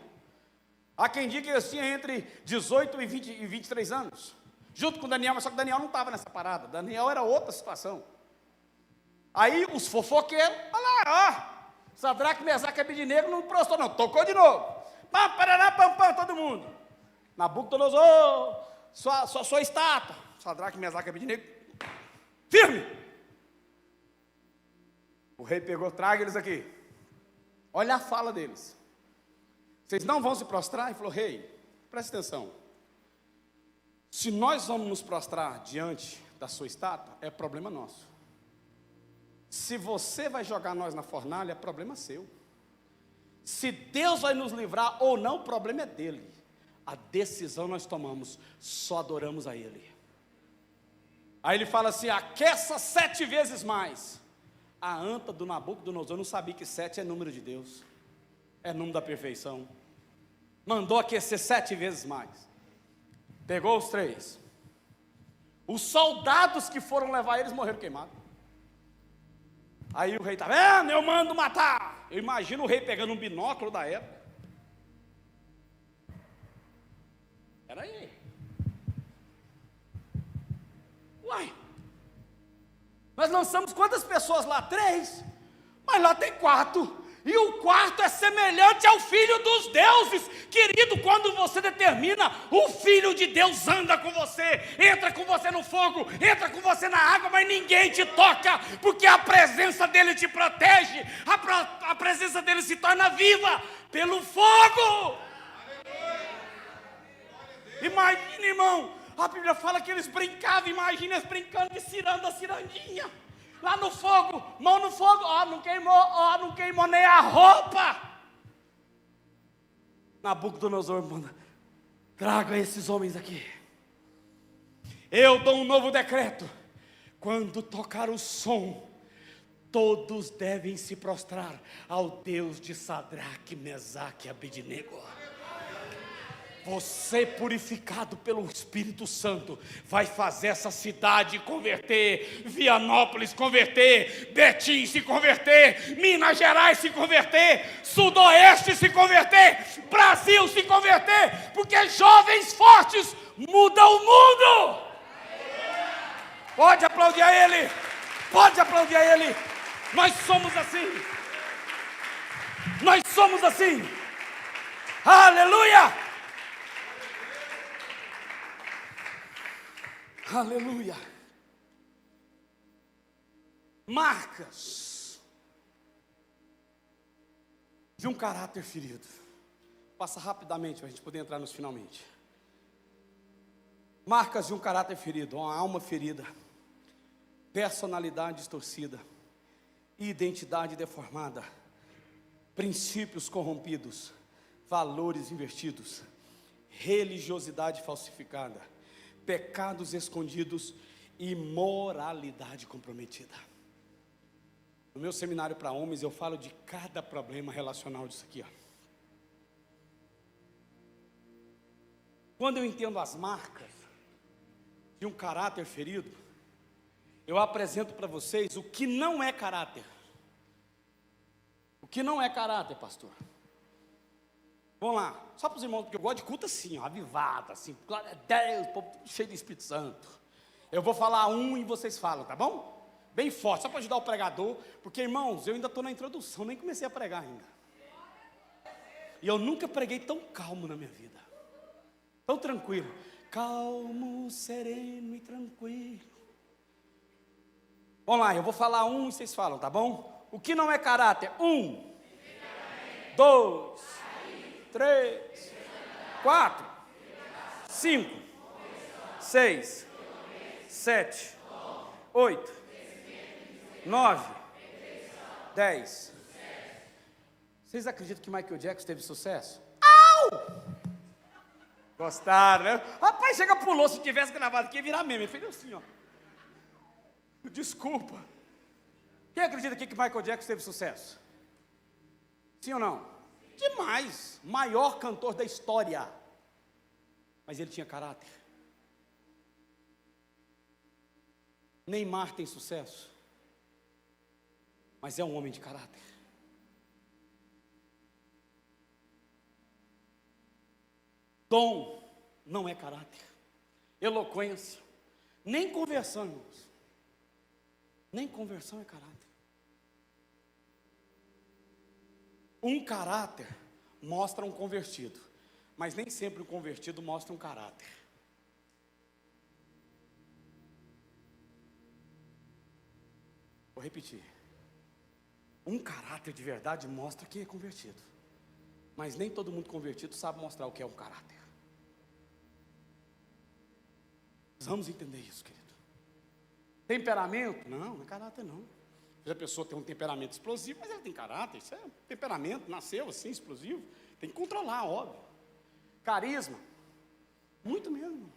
Há quem diga que eles tinham entre 18 e 23 anos. Junto com Daniel, mas só que Daniel não estava nessa parada. Daniel era outra situação. Aí os fofoqueiros, olha lá, ó. Sadraque, Mesaque e Abednego não prostou não, tocou de novo. Pam, paraná, pam, pam, todo mundo. Nabucodonosor, sua estátua. Sadraque, Mesaque e Abednego. Firme. O rei pegou, traga eles aqui. Olha a fala deles. Vocês não vão se prostrar? E falou: rei, presta atenção. Se nós vamos nos prostrar diante da sua estátua, é problema nosso. Se você vai jogar nós na fornalha, é problema seu. Se Deus vai nos livrar ou não, o problema é dele. A decisão nós tomamos, só adoramos a Ele. Aí ele fala assim: aqueça 7 vezes mais. A anta do Nabucodonosor não sabia que 7 é número de Deus, é número da perfeição. Mandou aquecer 7 vezes mais. Pegou os 3. Os soldados que foram levar eles morreram queimados. Aí o rei está vendo, eu mando matar. Eu imagino o rei pegando um binóculo da época. Espera aí. Uai, nós lançamos quantas pessoas lá? 3. Mas lá tem 4. E o quarto é semelhante ao Filho dos deuses. Querido, quando você determina, o Filho de Deus anda com você, entra com você no fogo, entra com você na água, mas ninguém te toca, porque a presença dele te protege, a presença dele se torna viva pelo fogo. Imagina, irmão, a Bíblia fala que eles brincavam, imagina eles brincando de cirandinha. Lá no fogo, mão no fogo, não queimou nem a roupa. Nabucodonosor manda, traga esses homens aqui. Eu dou um novo decreto. Quando tocar o som, todos devem se prostrar ao Deus de Sadraque, Mesaque e Abednego. Você, purificado pelo Espírito Santo, vai fazer essa cidade converter, Vianópolis converter, Betim se converter, Minas Gerais se converter, Sudoeste se converter, Brasil se converter, porque jovens fortes mudam o mundo. Pode aplaudir a Ele, pode aplaudir a Ele. Nós somos assim, nós somos assim. Aleluia! Aleluia. Marcas de um caráter ferido. Passa rapidamente para a gente poder entrar nos finalmente. Marcas de um caráter ferido, uma alma ferida, personalidade distorcida, identidade deformada, princípios corrompidos, valores invertidos, religiosidade falsificada, pecados escondidos e moralidade comprometida. No meu seminário para homens eu falo de cada problema relacional disso aqui, ó. Quando eu entendo as marcas de um caráter ferido, eu apresento para vocês o que não é caráter. O que não é caráter, pastor? Vamos lá, só para os irmãos, porque eu gosto de culto assim, ó, avivado, assim, glória a Deus, povo cheio de Espírito Santo. Eu vou falar um e vocês falam, tá bom? Bem forte, só para ajudar o pregador, porque irmãos, eu ainda estou na introdução, nem comecei a pregar ainda. E eu nunca preguei tão calmo na minha vida, tão tranquilo, calmo, sereno e tranquilo. Vamos lá, eu vou falar um e vocês falam, tá bom? O que não é caráter? 1, 2, 3, 4, 5, 6, 7, 8, 9, 10. Vocês acreditam que Michael Jackson teve sucesso? Au! Gostaram, né? Rapaz, chega, pulou, se tivesse gravado aqui ia virar meme. Ele fez assim, ó. Desculpa. Quem acredita aqui que Michael Jackson teve sucesso? Sim ou não? Demais, maior cantor da história, mas ele tinha caráter. Neymar tem sucesso, mas é um homem de caráter. Dom não é caráter, eloquência, nem conversão, irmãos, nem conversão é caráter. Um caráter mostra um convertido, mas nem sempre o convertido mostra um caráter. Vou repetir. Um caráter de verdade mostra quem é convertido, mas nem todo mundo convertido sabe mostrar o que é um caráter. Precisamos entender isso, querido. Temperamento? Não é caráter não. A pessoa tem um temperamento explosivo, mas ela tem caráter, isso é temperamento, nasceu assim, explosivo, tem que controlar, óbvio. Carisma, muito mesmo.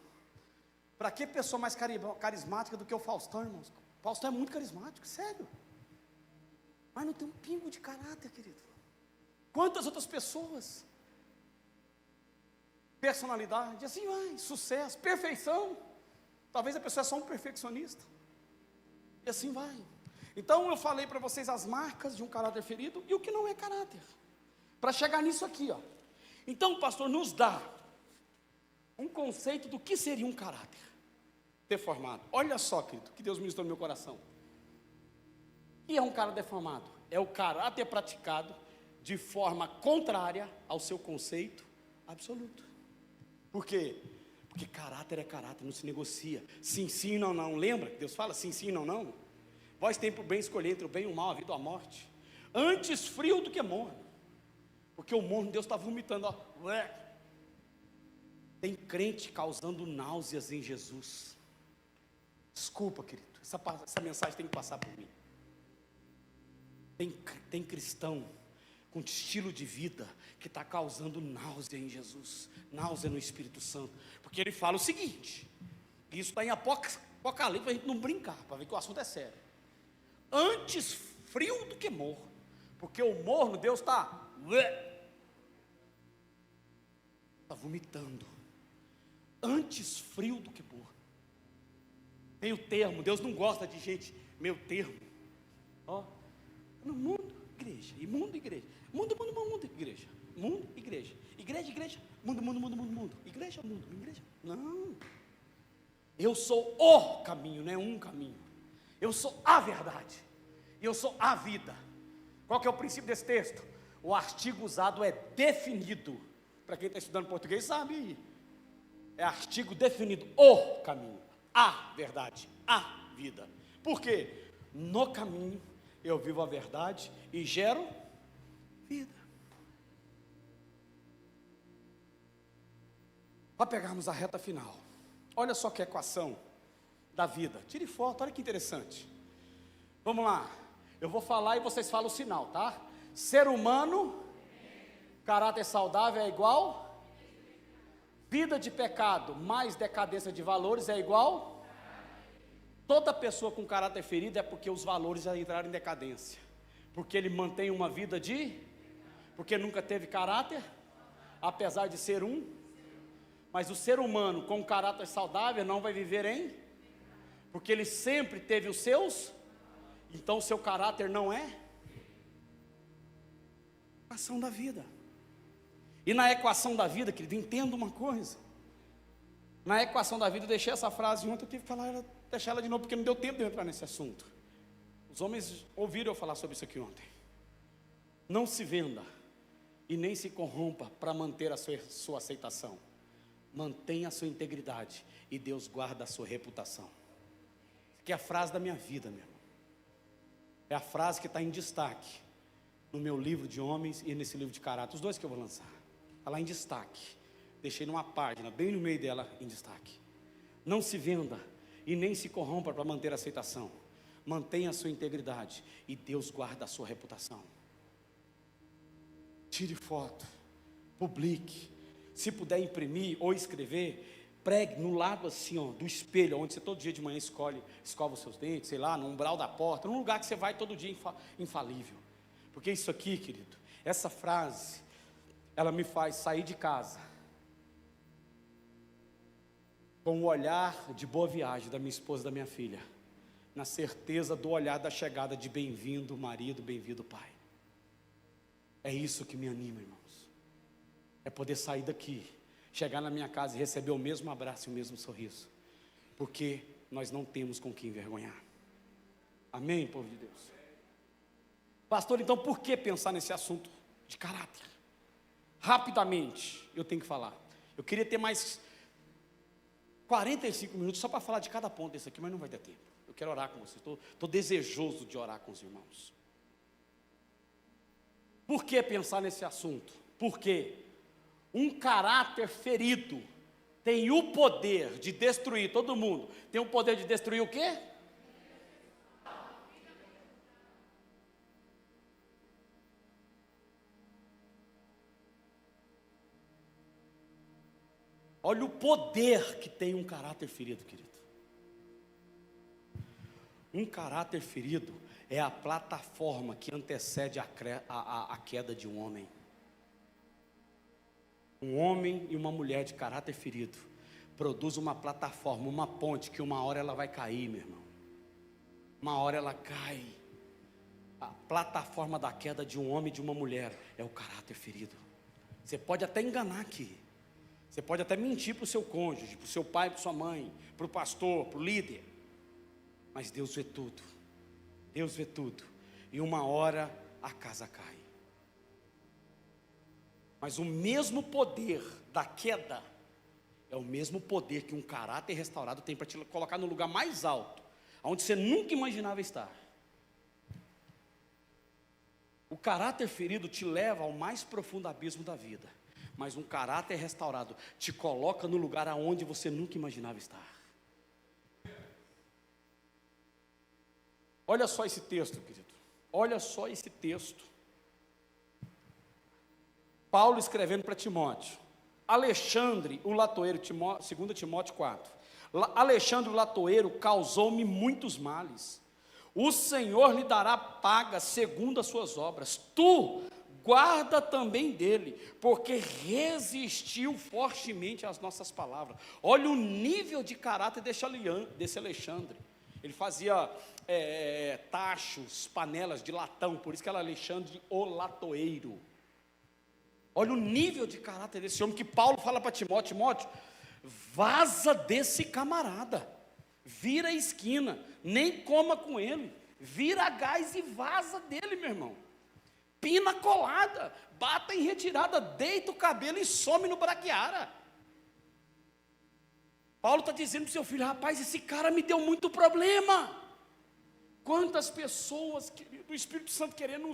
Para que pessoa mais carismática do que o Faustão, irmãos? O Faustão é muito carismático, sério. Mas não tem um pingo de caráter, querido. Quantas outras pessoas? Personalidade, assim vai, sucesso, perfeição. Talvez a pessoa é só um perfeccionista. E assim vai. Então eu falei para vocês as marcas de um caráter ferido e o que não é caráter. Para chegar nisso aqui, ó. Então o pastor nos dá um conceito do que seria um caráter deformado. Olha só, querido, que Deus ministrou no meu coração. O que é um caráter deformado? É o caráter praticado de forma contrária ao seu conceito absoluto. Por quê? Porque caráter é caráter, não se negocia. Sim, sim, não, não. Lembra que Deus fala sim, sim, não, não? Vós tem por bem escolher entre o bem e o mal, a vida ou a morte. Antes frio do que morno. Porque o morno Deus está vomitando, ó. Tem crente causando náuseas em Jesus. Desculpa, querido, essa mensagem tem que passar por mim. Tem cristão com estilo de vida que está causando náusea em Jesus, náusea no Espírito Santo, porque ele fala o seguinte, isso está em Apocalipse, para a gente não brincar, para ver que o assunto é sério. Antes frio do que morno, porque o morno Deus está vomitando. Antes frio do que morno. Tem o termo, Deus não gosta de gente meio termo. Ó, no mundo, igreja, e mundo, igreja. Mundo, igreja. Mundo, igreja. Igreja, mundo. Igreja, mundo, igreja. Não. Eu sou o caminho, não é um caminho. Eu sou a verdade. E eu sou a vida. Qual que é o princípio desse texto? O artigo usado é definido. Para quem está estudando português sabe. É artigo definido, o caminho, a verdade, a vida. Por quê? No caminho eu vivo a verdade e gero vida. Para pegarmos a reta final, olha só que equação da vida. Tire foto, olha que interessante. Vamos lá, eu vou falar e vocês falam o sinal, tá? Ser humano, caráter saudável é igual... Vida de pecado mais decadência de valores é igual? Toda pessoa com caráter ferido é porque os valores já entraram em decadência. Porque ele mantém uma vida de... Porque nunca teve caráter, apesar de ser um. Mas o ser humano com caráter saudável não vai viver em... Porque ele sempre teve os seus... Então o seu caráter não é... Ação da vida. E na equação da vida, querido, entenda uma coisa. Na equação da vida, eu deixei essa frase ontem, eu tive que deixar ela de novo, porque não deu tempo de eu entrar nesse assunto. Os homens ouviram eu falar sobre isso aqui ontem. Não se venda e nem se corrompa para manter a sua aceitação. Mantenha a sua integridade e Deus guarda a sua reputação. Que é a frase da minha vida, meu irmão. É a frase que está em destaque no meu livro de homens e nesse livro de caráter, os dois que eu vou lançar. Está lá em destaque, deixei numa página, bem no meio dela em destaque. Não se venda e nem se corrompa para manter a aceitação. Mantenha a sua integridade e Deus guarda a sua reputação. Tire foto, publique, se puder imprimir ou escrever, pregue no lado assim, ó, do espelho, onde você todo dia de manhã escova os seus dentes, sei lá, no umbral da porta, num lugar que você vai todo dia infalível. Porque isso aqui, querido, essa frase, ela me faz sair de casa com o olhar de boa viagem da minha esposa e da minha filha, na certeza do olhar da chegada de bem-vindo marido, bem-vindo pai. É isso que me anima, irmãos. É poder sair daqui, chegar na minha casa e receber o mesmo abraço e o mesmo sorriso, porque nós não temos com quem envergonhar. Amém, povo de Deus? Pastor, então por que pensar nesse assunto de caráter? Rapidamente, eu tenho que falar. Eu queria ter mais 45 minutos só para falar de cada ponto desse aqui, mas não vai ter tempo. Eu quero orar com vocês, estou desejoso de orar com os irmãos. Por que pensar nesse assunto? Porque um caráter ferido tem o poder de destruir todo mundo. Tem o poder de destruir o quê? Olha o poder que tem um caráter ferido, querido. Um caráter ferido é a plataforma que antecede a queda de um homem. Um homem e uma mulher de caráter ferido produz uma plataforma, uma ponte que uma hora ela vai cair, meu irmão. Uma hora ela cai. A plataforma da queda de um homem e de uma mulher é o caráter ferido. Você pode até enganar aqui. Você pode até mentir para o seu cônjuge, para o seu pai, para sua mãe, para o pastor, para o líder. Mas Deus vê tudo. Deus vê tudo. E uma hora a casa cai. Mas o mesmo poder da queda é o mesmo poder que um caráter restaurado tem para te colocar no lugar mais alto, onde você nunca imaginava estar. O caráter ferido te leva ao mais profundo abismo da vida, mas um caráter restaurado te coloca no lugar aonde você nunca imaginava estar. Olha só esse texto, querido. Olha só esse texto. Paulo escrevendo para Timóteo. Alexandre, o latoeiro, 2 Timóteo 4. Alexandre, o latoeiro, causou-me muitos males. O Senhor lhe dará paga segundo as suas obras. Tu guarda também dele, porque resistiu fortemente às nossas palavras. Olha o nível de caráter desse Alexandre. Ele fazia tachos, panelas de latão, por isso que era Alexandre o latoeiro. Olha o nível de caráter desse homem, que Paulo fala para Timóteo: Timóteo, vaza desse camarada, vira a esquina, nem coma com ele, vira gás e vaza dele, meu irmão. Pina colada, bata em retirada, deita o cabelo e some no braquiara. Paulo está dizendo para o seu filho: rapaz, esse cara me deu muito problema. Quantas pessoas, querido, o Espírito Santo querendo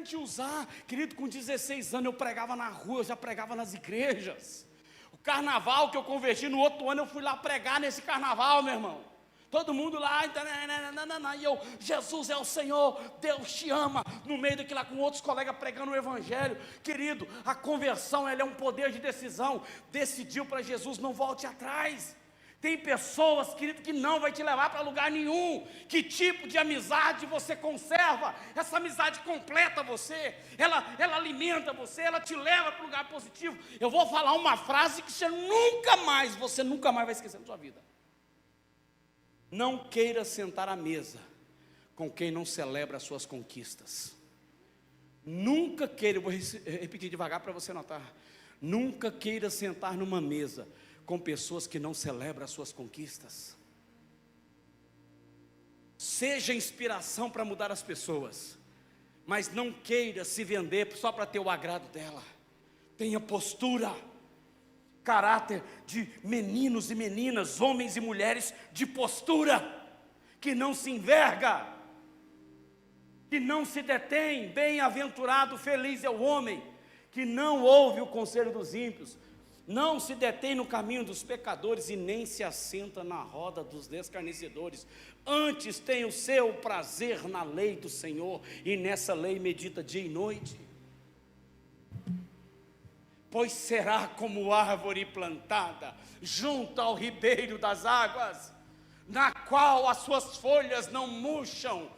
te usar, querido. Com 16 anos eu pregava na rua, eu já pregava nas igrejas. O carnaval que eu converti no outro ano, eu fui lá pregar nesse carnaval, meu irmão. Todo mundo lá, e eu: Jesus é o Senhor, Deus te ama, no meio daquilo lá com outros colegas pregando o evangelho. Querido, a conversão, ela é um poder de decisão. Decidiu para Jesus, não volte atrás. Tem pessoas, querido, que não vai te levar para lugar nenhum. Que tipo de amizade você conserva? Essa amizade completa você, ela alimenta você, ela te leva para um lugar positivo. Eu vou falar uma frase que você nunca mais vai esquecer na sua vida. Não queira sentar à mesa com quem não celebra as suas conquistas. Nunca queira, eu vou repetir devagar para você notar. Nunca queira sentar numa mesa com pessoas que não celebram as suas conquistas. Seja inspiração para mudar as pessoas, mas não queira se vender só para ter o agrado dela. Tenha postura, caráter de meninos e meninas, homens e mulheres de postura, que não se enverga, que não se detém. Bem-aventurado, feliz é o homem que não ouve o conselho dos ímpios, não se detém no caminho dos pecadores e nem se assenta na roda dos escarnecedores. Antes tem o seu prazer na lei do Senhor, e nessa lei medita dia e noite. Pois será como árvore plantada junto ao ribeiro das águas, na qual as suas folhas não murcham,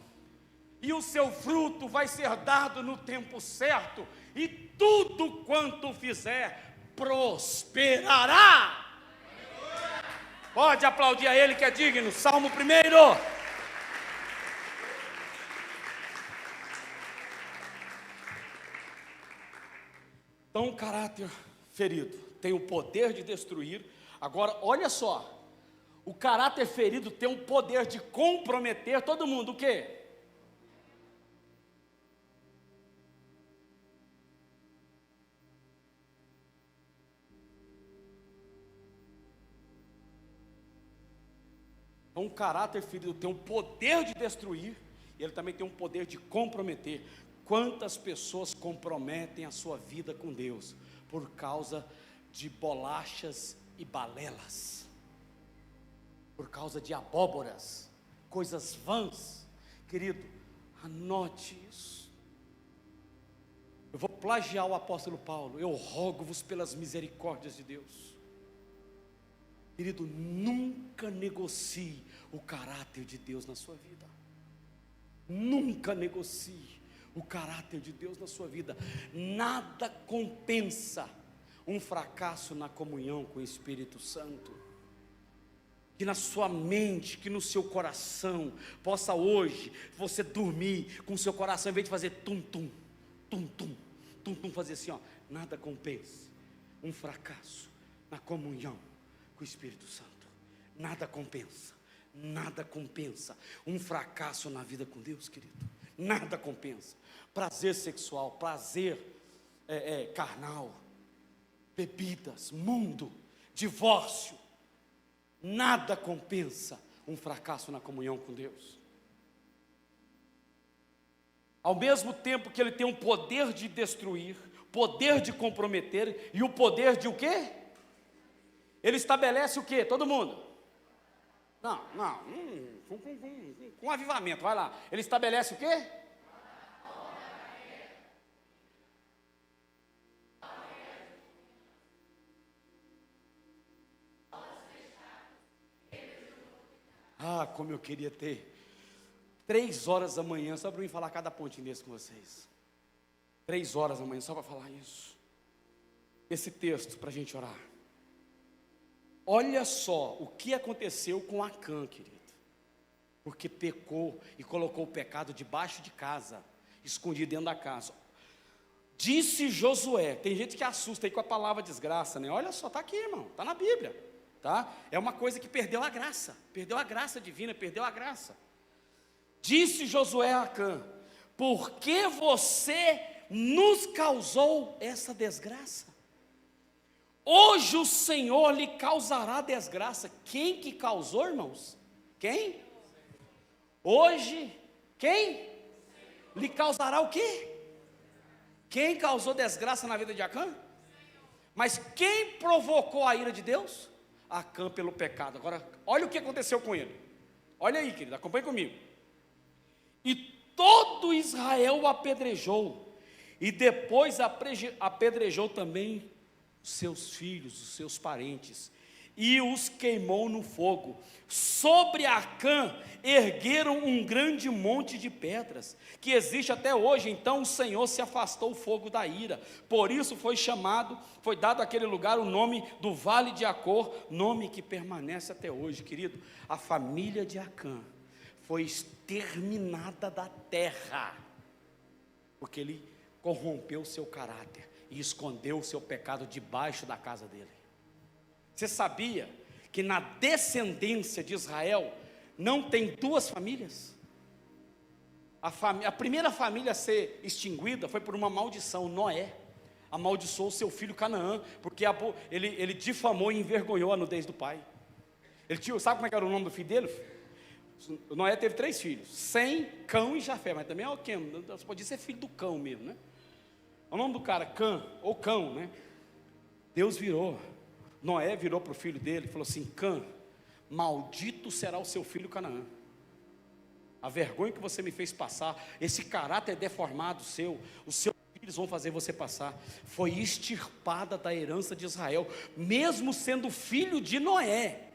e o seu fruto vai ser dado no tempo certo, e tudo quanto fizer prosperará. Pode aplaudir a ele que é digno. Salmo 1. Então, o caráter ferido tem o poder de destruir. Agora, olha só, o caráter ferido tem o poder de comprometer todo mundo. O quê? Então, o caráter ferido tem o poder de destruir, e ele também tem o poder de comprometer. Quantas pessoas comprometem a sua vida com Deus por causa de bolachas e balelas, por causa de abóboras, coisas vãs? Querido, anote isso. Eu vou plagiar o apóstolo Paulo: eu rogo-vos pelas misericórdias de Deus. Querido, nunca negocie o caráter de Deus na sua vida. Nunca negocie o caráter de Deus na sua vida. Nada compensa um fracasso na comunhão com o Espírito Santo. Que na sua mente, que no seu coração, possa hoje você dormir com o seu coração, em vez de fazer tum-tum, tum-tum, tum-tum, fazer assim, ó. Nada compensa um fracasso na comunhão com o Espírito Santo. Nada compensa. Nada compensa um fracasso na vida com Deus, querido. Nada compensa. Prazer sexual, prazer carnal, bebidas, mundo, divórcio, nada compensa um fracasso na comunhão com Deus. Ao mesmo tempo que ele tem o poder de destruir, poder de comprometer e o poder de o quê? Ele estabelece o quê? Todo mundo? Não, com avivamento, vai lá. Ele estabelece o quê? Ah, como eu queria ter 3 horas da manhã só para mim falar cada pontinho desse com vocês. 3 horas da manhã só para falar isso. Esse texto para a gente orar. Olha só o que aconteceu com Acã, querido. Porque pecou e colocou o pecado debaixo de casa, escondido dentro da casa. Disse Josué, tem gente que assusta aí com a palavra desgraça, né? Olha só, está aqui, irmão, está na Bíblia, tá? É uma coisa que perdeu a graça divina, perdeu a graça. Disse Josué a Acã: por que você nos causou essa desgraça? Hoje o Senhor lhe causará desgraça. Quem que causou, irmãos? Quem? Hoje, quem? Lhe causará o quê? Quem causou desgraça na vida de Acã? Mas quem provocou a ira de Deus? Acã pelo pecado. Agora, olha o que aconteceu com ele. Olha aí, querido, acompanhe comigo. E todo Israel o apedrejou, e depois apedrejou também os seus filhos, os seus parentes, e os queimou no fogo. Sobre Acã ergueram um grande monte de pedras, que existe até hoje. Então o Senhor se afastou o fogo da ira. Por isso foi dado àquele lugar o nome do Vale de Acor, nome que permanece até hoje, querido. A família de Acã foi exterminada da terra, porque ele corrompeu o seu caráter e escondeu o seu pecado debaixo da casa dele. Você sabia que na descendência de Israel não tem 2 famílias? A primeira família a ser extinguida foi por uma maldição. Noé amaldiçoou seu filho Canaã, porque ele difamou e envergonhou a nudez do pai. Sabe como é que era o nome do filho dele? Noé teve 3 filhos, Sem, Cão e Jafé, mas também é o Cã, pode ser filho do Cão mesmo, né? O nome do cara, Cã, ou Cão, né? Noé virou para o filho dele e falou assim: Cã, maldito será o seu filho Canaã. A vergonha que você me fez passar, esse caráter deformado seu, os seus filhos vão fazer você passar. Foi extirpada da herança de Israel, mesmo sendo filho de Noé.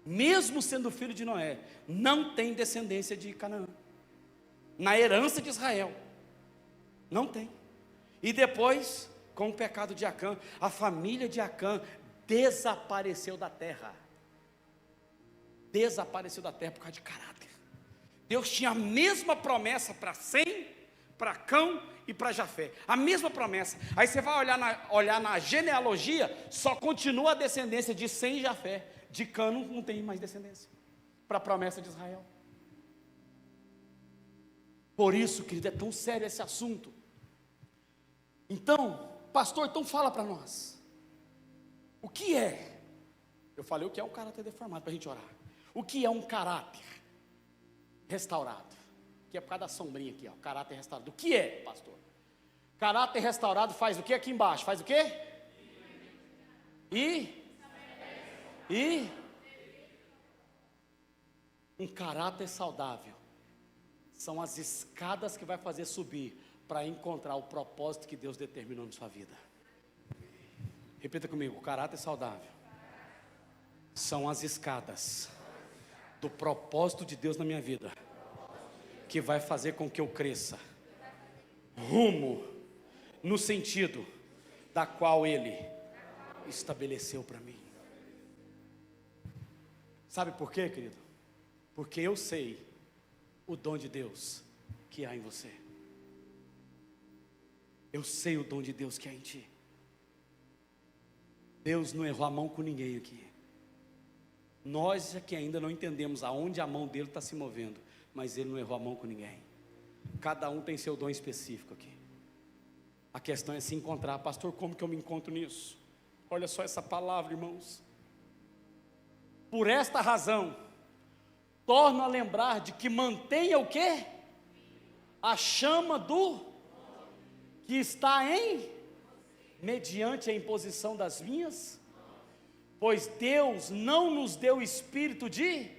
Mesmo sendo filho de Noé, não tem descendência de Canaã na herança de Israel, não tem. E depois, com o pecado de Acã, a família de Acã desapareceu da terra. Desapareceu da terra por causa de caráter. Deus tinha a mesma promessa para Sem, para Cão e para Jafé, a mesma promessa. Aí você vai olhar na genealogia, só continua a descendência de Sem e Jafé. De Cã não tem mais descendência para a promessa de Israel. Por isso, querido, é tão sério esse assunto. Então, pastor, fala para nós. O que é? Eu falei o que é um caráter deformado para a gente orar. O que é um caráter restaurado? Que é por causa da sombrinha aqui, ó, caráter restaurado. O que é, pastor? Caráter restaurado faz o que aqui embaixo? Faz o quê? E um caráter saudável são as escadas que vai fazer subir para encontrar o propósito que Deus determinou na sua vida. Repita comigo: o caráter saudável são as escadas do propósito de Deus na minha vida, que vai fazer com que eu cresça rumo no sentido da qual Ele estabeleceu para mim. Sabe por quê, querido? Porque eu sei o dom de Deus que há em você. Eu sei o dom de Deus que há em ti. Deus não errou a mão com ninguém aqui. Nós aqui ainda não entendemos aonde a mão dele está se movendo, mas ele não errou a mão com ninguém. Cada um tem seu dom específico aqui. A questão é se encontrar. Pastor, como que eu me encontro nisso? Olha só essa palavra, irmãos. Por esta razão, torno a lembrar de que mantenha o quê? A chama do que está em, mediante a imposição das minhas, pois Deus não nos deu espírito de,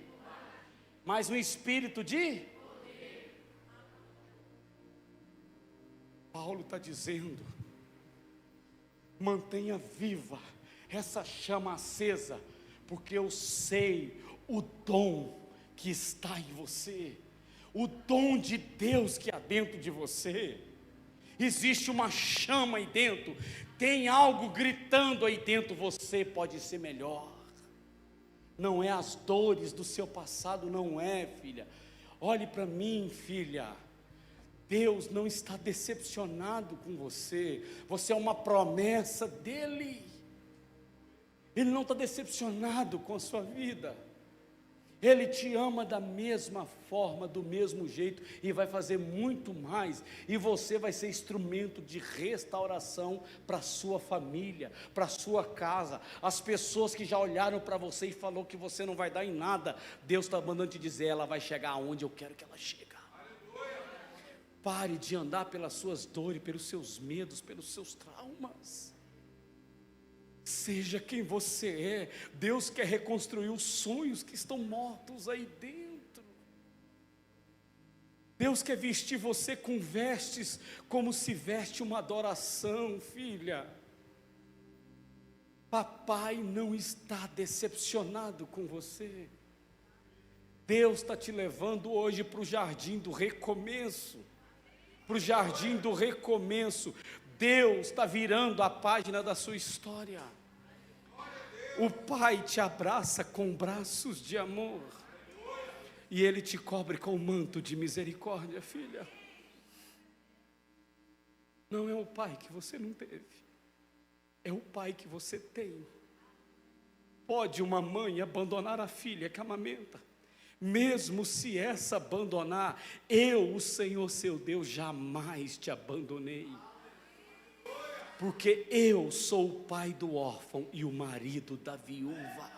mas um espírito de. Paulo está dizendo, mantenha viva essa chama acesa, porque eu sei o dom que está em você, o dom de Deus que há dentro de você. Existe uma chama aí dentro, tem algo gritando aí dentro, você pode ser melhor. Não é as dores do seu passado, não é, filha. Olhe para mim, filha. Deus não está decepcionado com você. Você é uma promessa dEle. Ele não está decepcionado com a sua vida. Ele te ama da mesma forma, do mesmo jeito, e vai fazer muito mais, e você vai ser instrumento de restauração para a sua família, para a sua casa. As pessoas que já olharam para você e falou que você não vai dar em nada, Deus está mandando te dizer, ela vai chegar aonde eu quero que ela chegue. Pare de andar pelas suas dores, pelos seus medos, pelos seus traumas. Seja quem você é. Deus quer reconstruir os sonhos que estão mortos aí dentro. Deus quer vestir você com vestes como se veste uma adoração, filha. Papai não está decepcionado com você. Deus está te levando hoje para o jardim do recomeço. Para o jardim do recomeço. Deus está virando a página da sua história. O Pai te abraça com braços de amor. E Ele te cobre com um manto de misericórdia, filha. Não é o pai que você não teve. É o pai que você tem. Pode uma mãe abandonar a filha que amamenta? Mesmo se essa abandonar, eu, o Senhor seu Deus, jamais te abandonei. Porque eu sou o pai do órfão e o marido da viúva.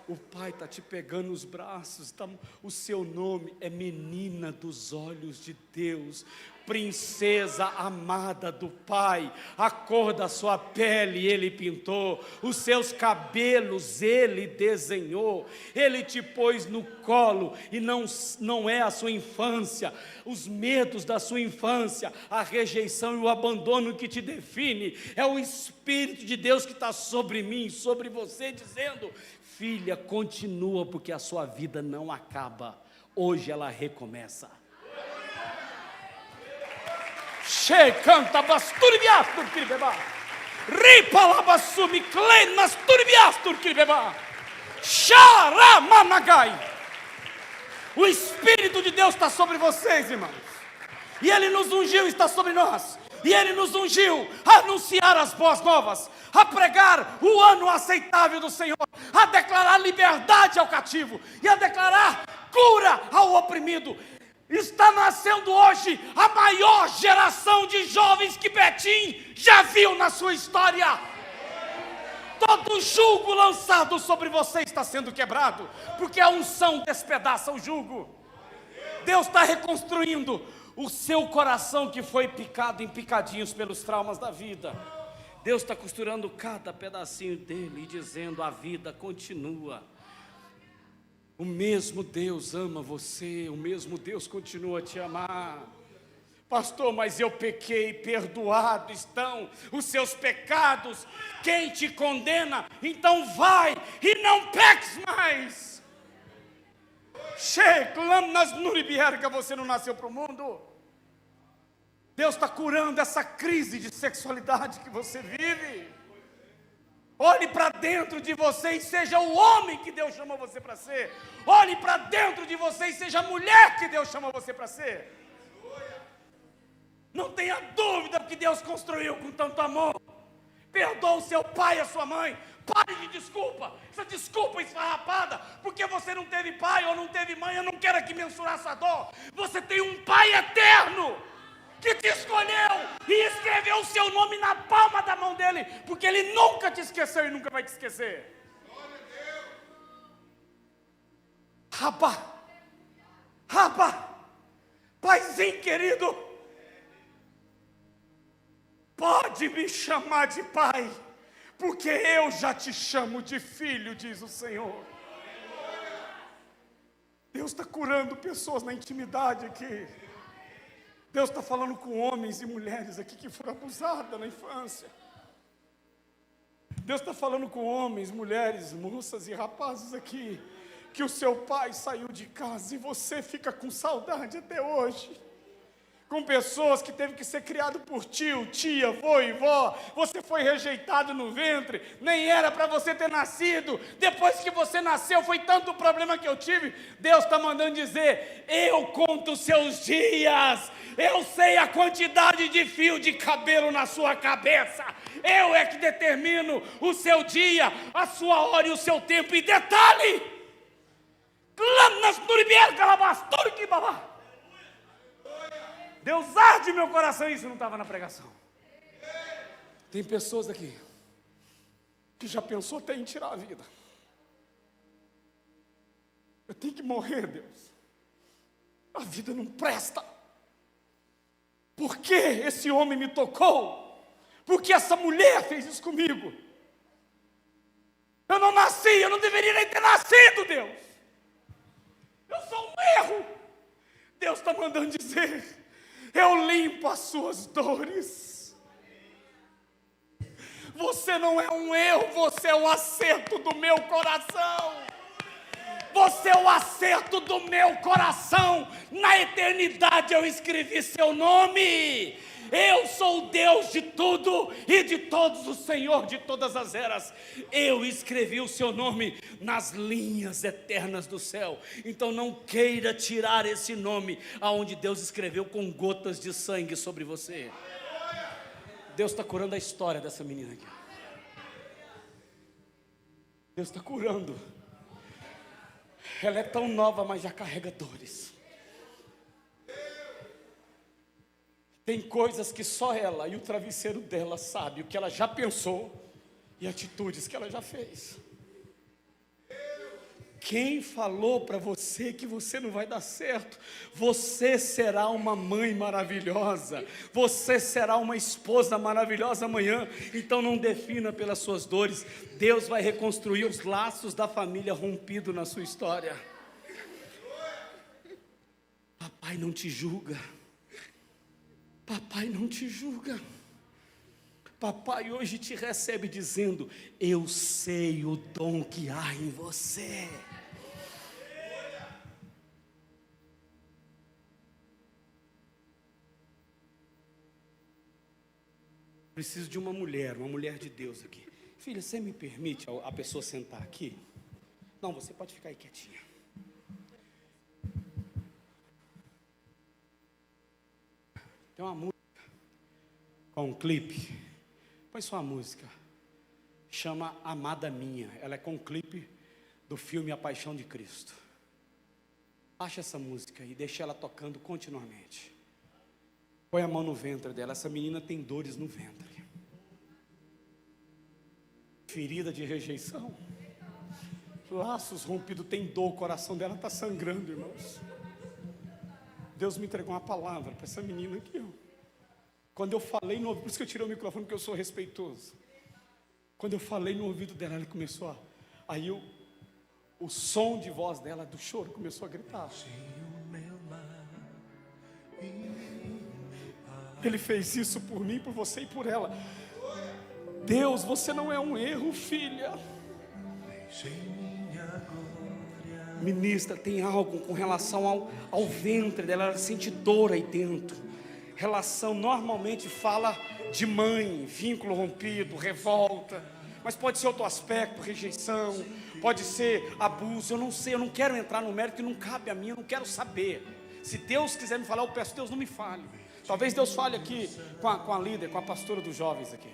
O pai está te pegando nos braços, o seu nome é menina dos olhos de Deus, princesa amada do Pai. A cor da sua pele Ele pintou, os seus cabelos Ele desenhou, Ele te pôs no colo, e não é a sua infância, os medos da sua infância, a rejeição e o abandono que te define, é o Espírito de Deus que está sobre mim, sobre você, dizendo: filha, continua, porque a sua vida não acaba, hoje ela recomeça. Canta basturbiastur kiribeba, ripa labassumi klenas turbiastur kiribeba, xaramanagai. O Espírito de Deus está sobre vocês, irmãos, e Ele nos ungiu, está sobre nós, e Ele nos ungiu a anunciar as boas novas, a pregar o ano aceitável do Senhor, a declarar liberdade ao cativo, e a declarar cura ao oprimido. Está nascendo hoje a maior geração de jovens que Betim já viu na sua história. Todo jugo lançado sobre você está sendo quebrado, porque a unção despedaça o jugo. Deus está reconstruindo o seu coração que foi picado em picadinhos pelos traumas da vida. Deus está costurando cada pedacinho dele e dizendo: a vida continua. O mesmo Deus ama você, o mesmo Deus continua a te amar. Pastor, mas eu pequei, perdoado estão os seus pecados, quem te condena? Então vai e não peques mais. Você não nasceu para o mundo. Deus está curando essa crise de sexualidade que você vive. Olhe para dentro de você e seja o homem que Deus chamou você para ser. Olhe para dentro de você e seja a mulher que Deus chamou você para ser. Não tenha dúvida, porque Deus construiu com tanto amor. Perdoa o seu pai e a sua mãe. Pare de desculpa. Essa desculpa esfarrapada, porque você não teve pai ou não teve mãe. Eu não quero aqui mensurar sua dor. Você tem um pai eterno que te escolheu e escreveu o seu nome na palma da mão dele, porque ele nunca te esqueceu e nunca vai te esquecer. Rapaz, paizinho querido, pode me chamar de pai, porque eu já te chamo de filho, diz o Senhor. Deus está curando pessoas na intimidade aqui. Deus está falando com homens e mulheres aqui que foram abusadas na infância. Deus está falando com homens, mulheres, moças e rapazes aqui, que o seu pai saiu de casa e você fica com saudade até hoje. Com pessoas que teve que ser criado por tio, tia, avô e vó. Você foi rejeitado no ventre, nem era para você ter nascido. Depois que você nasceu, foi tanto problema que eu tive. Deus está mandando dizer: eu conto os seus dias, eu sei a quantidade de fio de cabelo na sua cabeça, eu é que determino o seu dia, a sua hora e o seu tempo. E detalhe, Deus arde meu coração, isso não estava na pregação. Tem pessoas aqui que já pensou até em tirar a vida. Eu tenho que morrer, Deus. A vida não presta. Por que esse homem me tocou? Por que essa mulher fez isso comigo? Eu não nasci, eu não deveria nem ter nascido, Deus. Eu sou um erro. Deus está mandando dizer: eu limpo as suas dores. Você não é um erro, você é o acerto do meu coração. Você é o acerto do meu coração. Na eternidade eu escrevi seu nome. Eu sou o Deus de tudo e de todos, o Senhor de todas as eras. Eu escrevi o seu nome nas linhas eternas do céu. Então não queira tirar esse nome aonde Deus escreveu com gotas de sangue sobre você. Deus está curando a história dessa menina aqui. Deus está curando. Ela é tão nova, mas já carrega dores. Tem coisas que só ela e o travesseiro dela sabe, o que ela já pensou e atitudes que ela já fez. Quem falou para você que você não vai dar certo? Você será uma mãe maravilhosa, você será uma esposa maravilhosa amanhã. Então não defina pelas suas dores. Deus vai reconstruir os laços da família rompido na sua história. Papai não te julga. Papai não te julga. Papai hoje te recebe dizendo: eu sei o dom que há em você. Preciso de uma mulher de Deus aqui. Filha, você me permite a pessoa sentar aqui? Não, você pode ficar aí quietinha. Tem uma música com um clipe. Põe só uma música. Chama Amada Minha. Ela é com um clipe do filme A Paixão de Cristo. Acha essa música e deixa ela tocando continuamente. Põe a mão no ventre dela. Essa menina tem dores no ventre. Ferida de rejeição. Laços rompidos, tem dor. O coração dela está sangrando, irmãos. Deus me entregou uma palavra para essa menina aqui, ó. Quando eu falei no ouvido, por isso que eu tirei o microfone, porque eu sou respeitoso. Quando eu falei no ouvido dela, ela começou a... Aí o som de voz dela, do choro, começou a gritar. Ele fez isso por mim, por você e por ela. Deus, você não é um erro, filha. Ministra, tem algo com relação ao ventre dela, ela sente dor aí dentro. Relação normalmente fala de mãe, vínculo rompido, revolta, mas pode ser outro aspecto, rejeição, pode ser abuso, eu não sei, eu não quero entrar no mérito que não cabe a mim, eu não quero saber. Se Deus quiser me falar, eu peço, Deus não me fale. Talvez Deus fale aqui com a líder, com a pastora dos jovens aqui.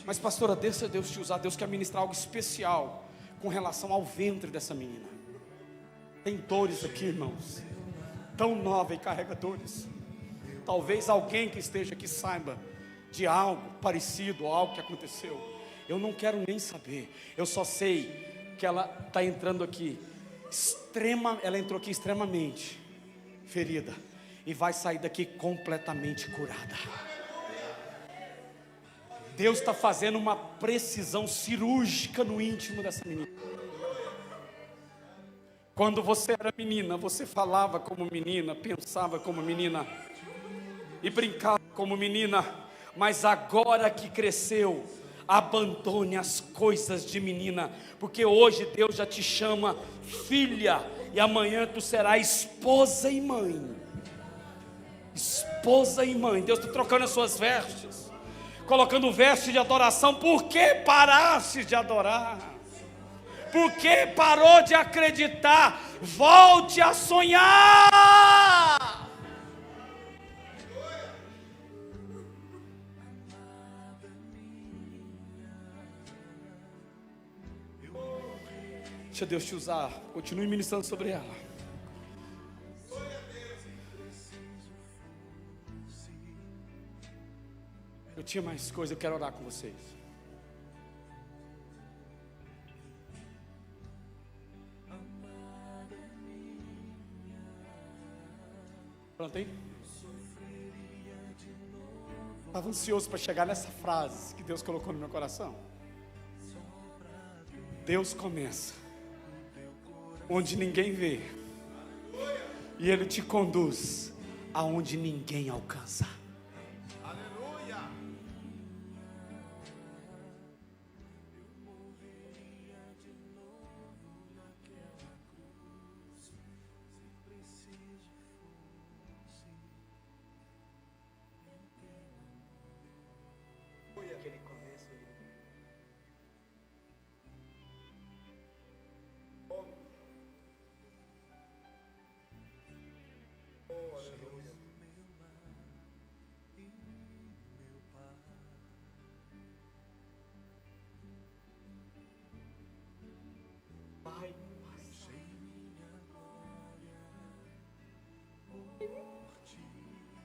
Mas pastora, deixa Deus te usar, Deus quer ministrar algo especial com relação ao ventre dessa menina. Tem dores aqui, irmãos, tão nova e carrega dores. talvez alguém que esteja aqui saiba de algo parecido, algo que aconteceu. Eu não quero nem saber, eu só sei que ela está entrando aqui, ela entrou aqui extremamente ferida, e vai sair daqui completamente curada. Deus está fazendo uma precisão cirúrgica no íntimo dessa menina. Quando você era menina, você falava como menina, pensava como menina e brincava como menina, mas agora que cresceu, abandone as coisas de menina, porque hoje Deus já te chama filha, e amanhã tu serás esposa e mãe. Esposa e mãe. Deus está trocando as suas vestes, colocando vestes de adoração. Por que paraste de adorar? Por que parou de acreditar? Volte a sonhar. Deixa Deus te usar. Continue ministrando sobre ela. Eu tinha mais coisa, eu quero orar com vocês. Pronto, hein? Estava ansioso para chegar nessa frase que Deus colocou no meu coração. Deus começa onde ninguém vê, e Ele te conduz aonde ninguém alcança. Aleluia!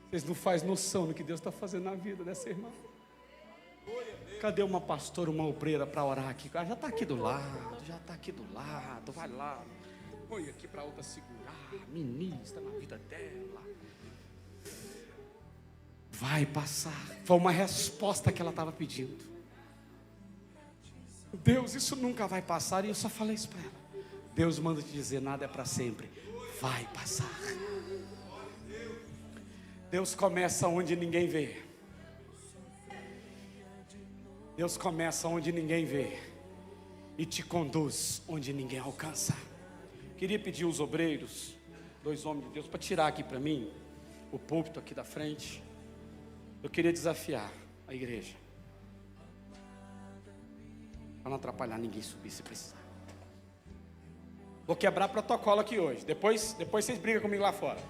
Vocês não fazem noção do que Deus está fazendo na vida dessa irmã. Cadê uma pastora, uma obreira para orar aqui? Já está aqui do lado, vai lá. Põe aqui para outra segurar, ministra na vida dela. Vai passar. Foi uma resposta que ela estava pedindo. Deus, isso nunca vai passar. E eu só falei isso para ela. Deus manda te dizer, nada é para sempre. Vai passar. Deus começa onde ninguém vê. Deus começa onde ninguém vê e te conduz onde ninguém alcança. Queria pedir os obreiros, 2 homens de Deus, para tirar aqui para mim o púlpito aqui da frente. Eu queria desafiar a igreja, para não atrapalhar ninguém subir se precisar. Vou quebrar protocolo aqui hoje. Depois vocês brigam comigo lá fora.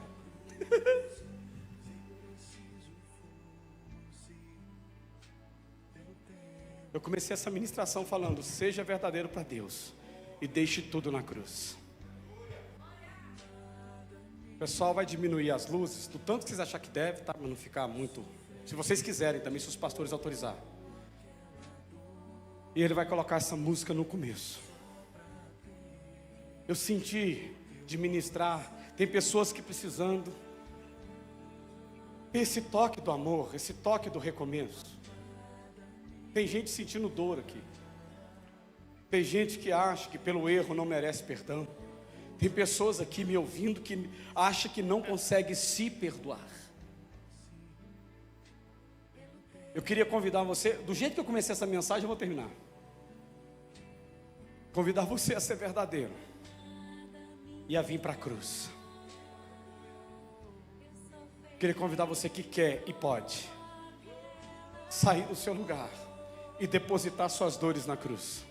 Eu comecei essa ministração falando, seja verdadeiro para Deus e deixe tudo na cruz. O pessoal vai diminuir as luzes, do tanto que vocês acharem que deve, tá? Mas não ficar muito. Se vocês quiserem também, se os pastores autorizarem. E ele vai colocar essa música no começo. Eu senti de ministrar, tem pessoas que precisando ter esse toque do amor, esse toque do recomeço. Tem gente sentindo dor aqui. Tem gente que acha que pelo erro não merece perdão. Tem pessoas aqui me ouvindo que acham que não consegue se perdoar. Eu queria convidar você, do jeito que eu comecei essa mensagem, eu vou terminar. Convidar você a ser verdadeiro e a vir para a cruz. Queria convidar você que quer e pode sair do seu lugar e depositar suas dores na cruz.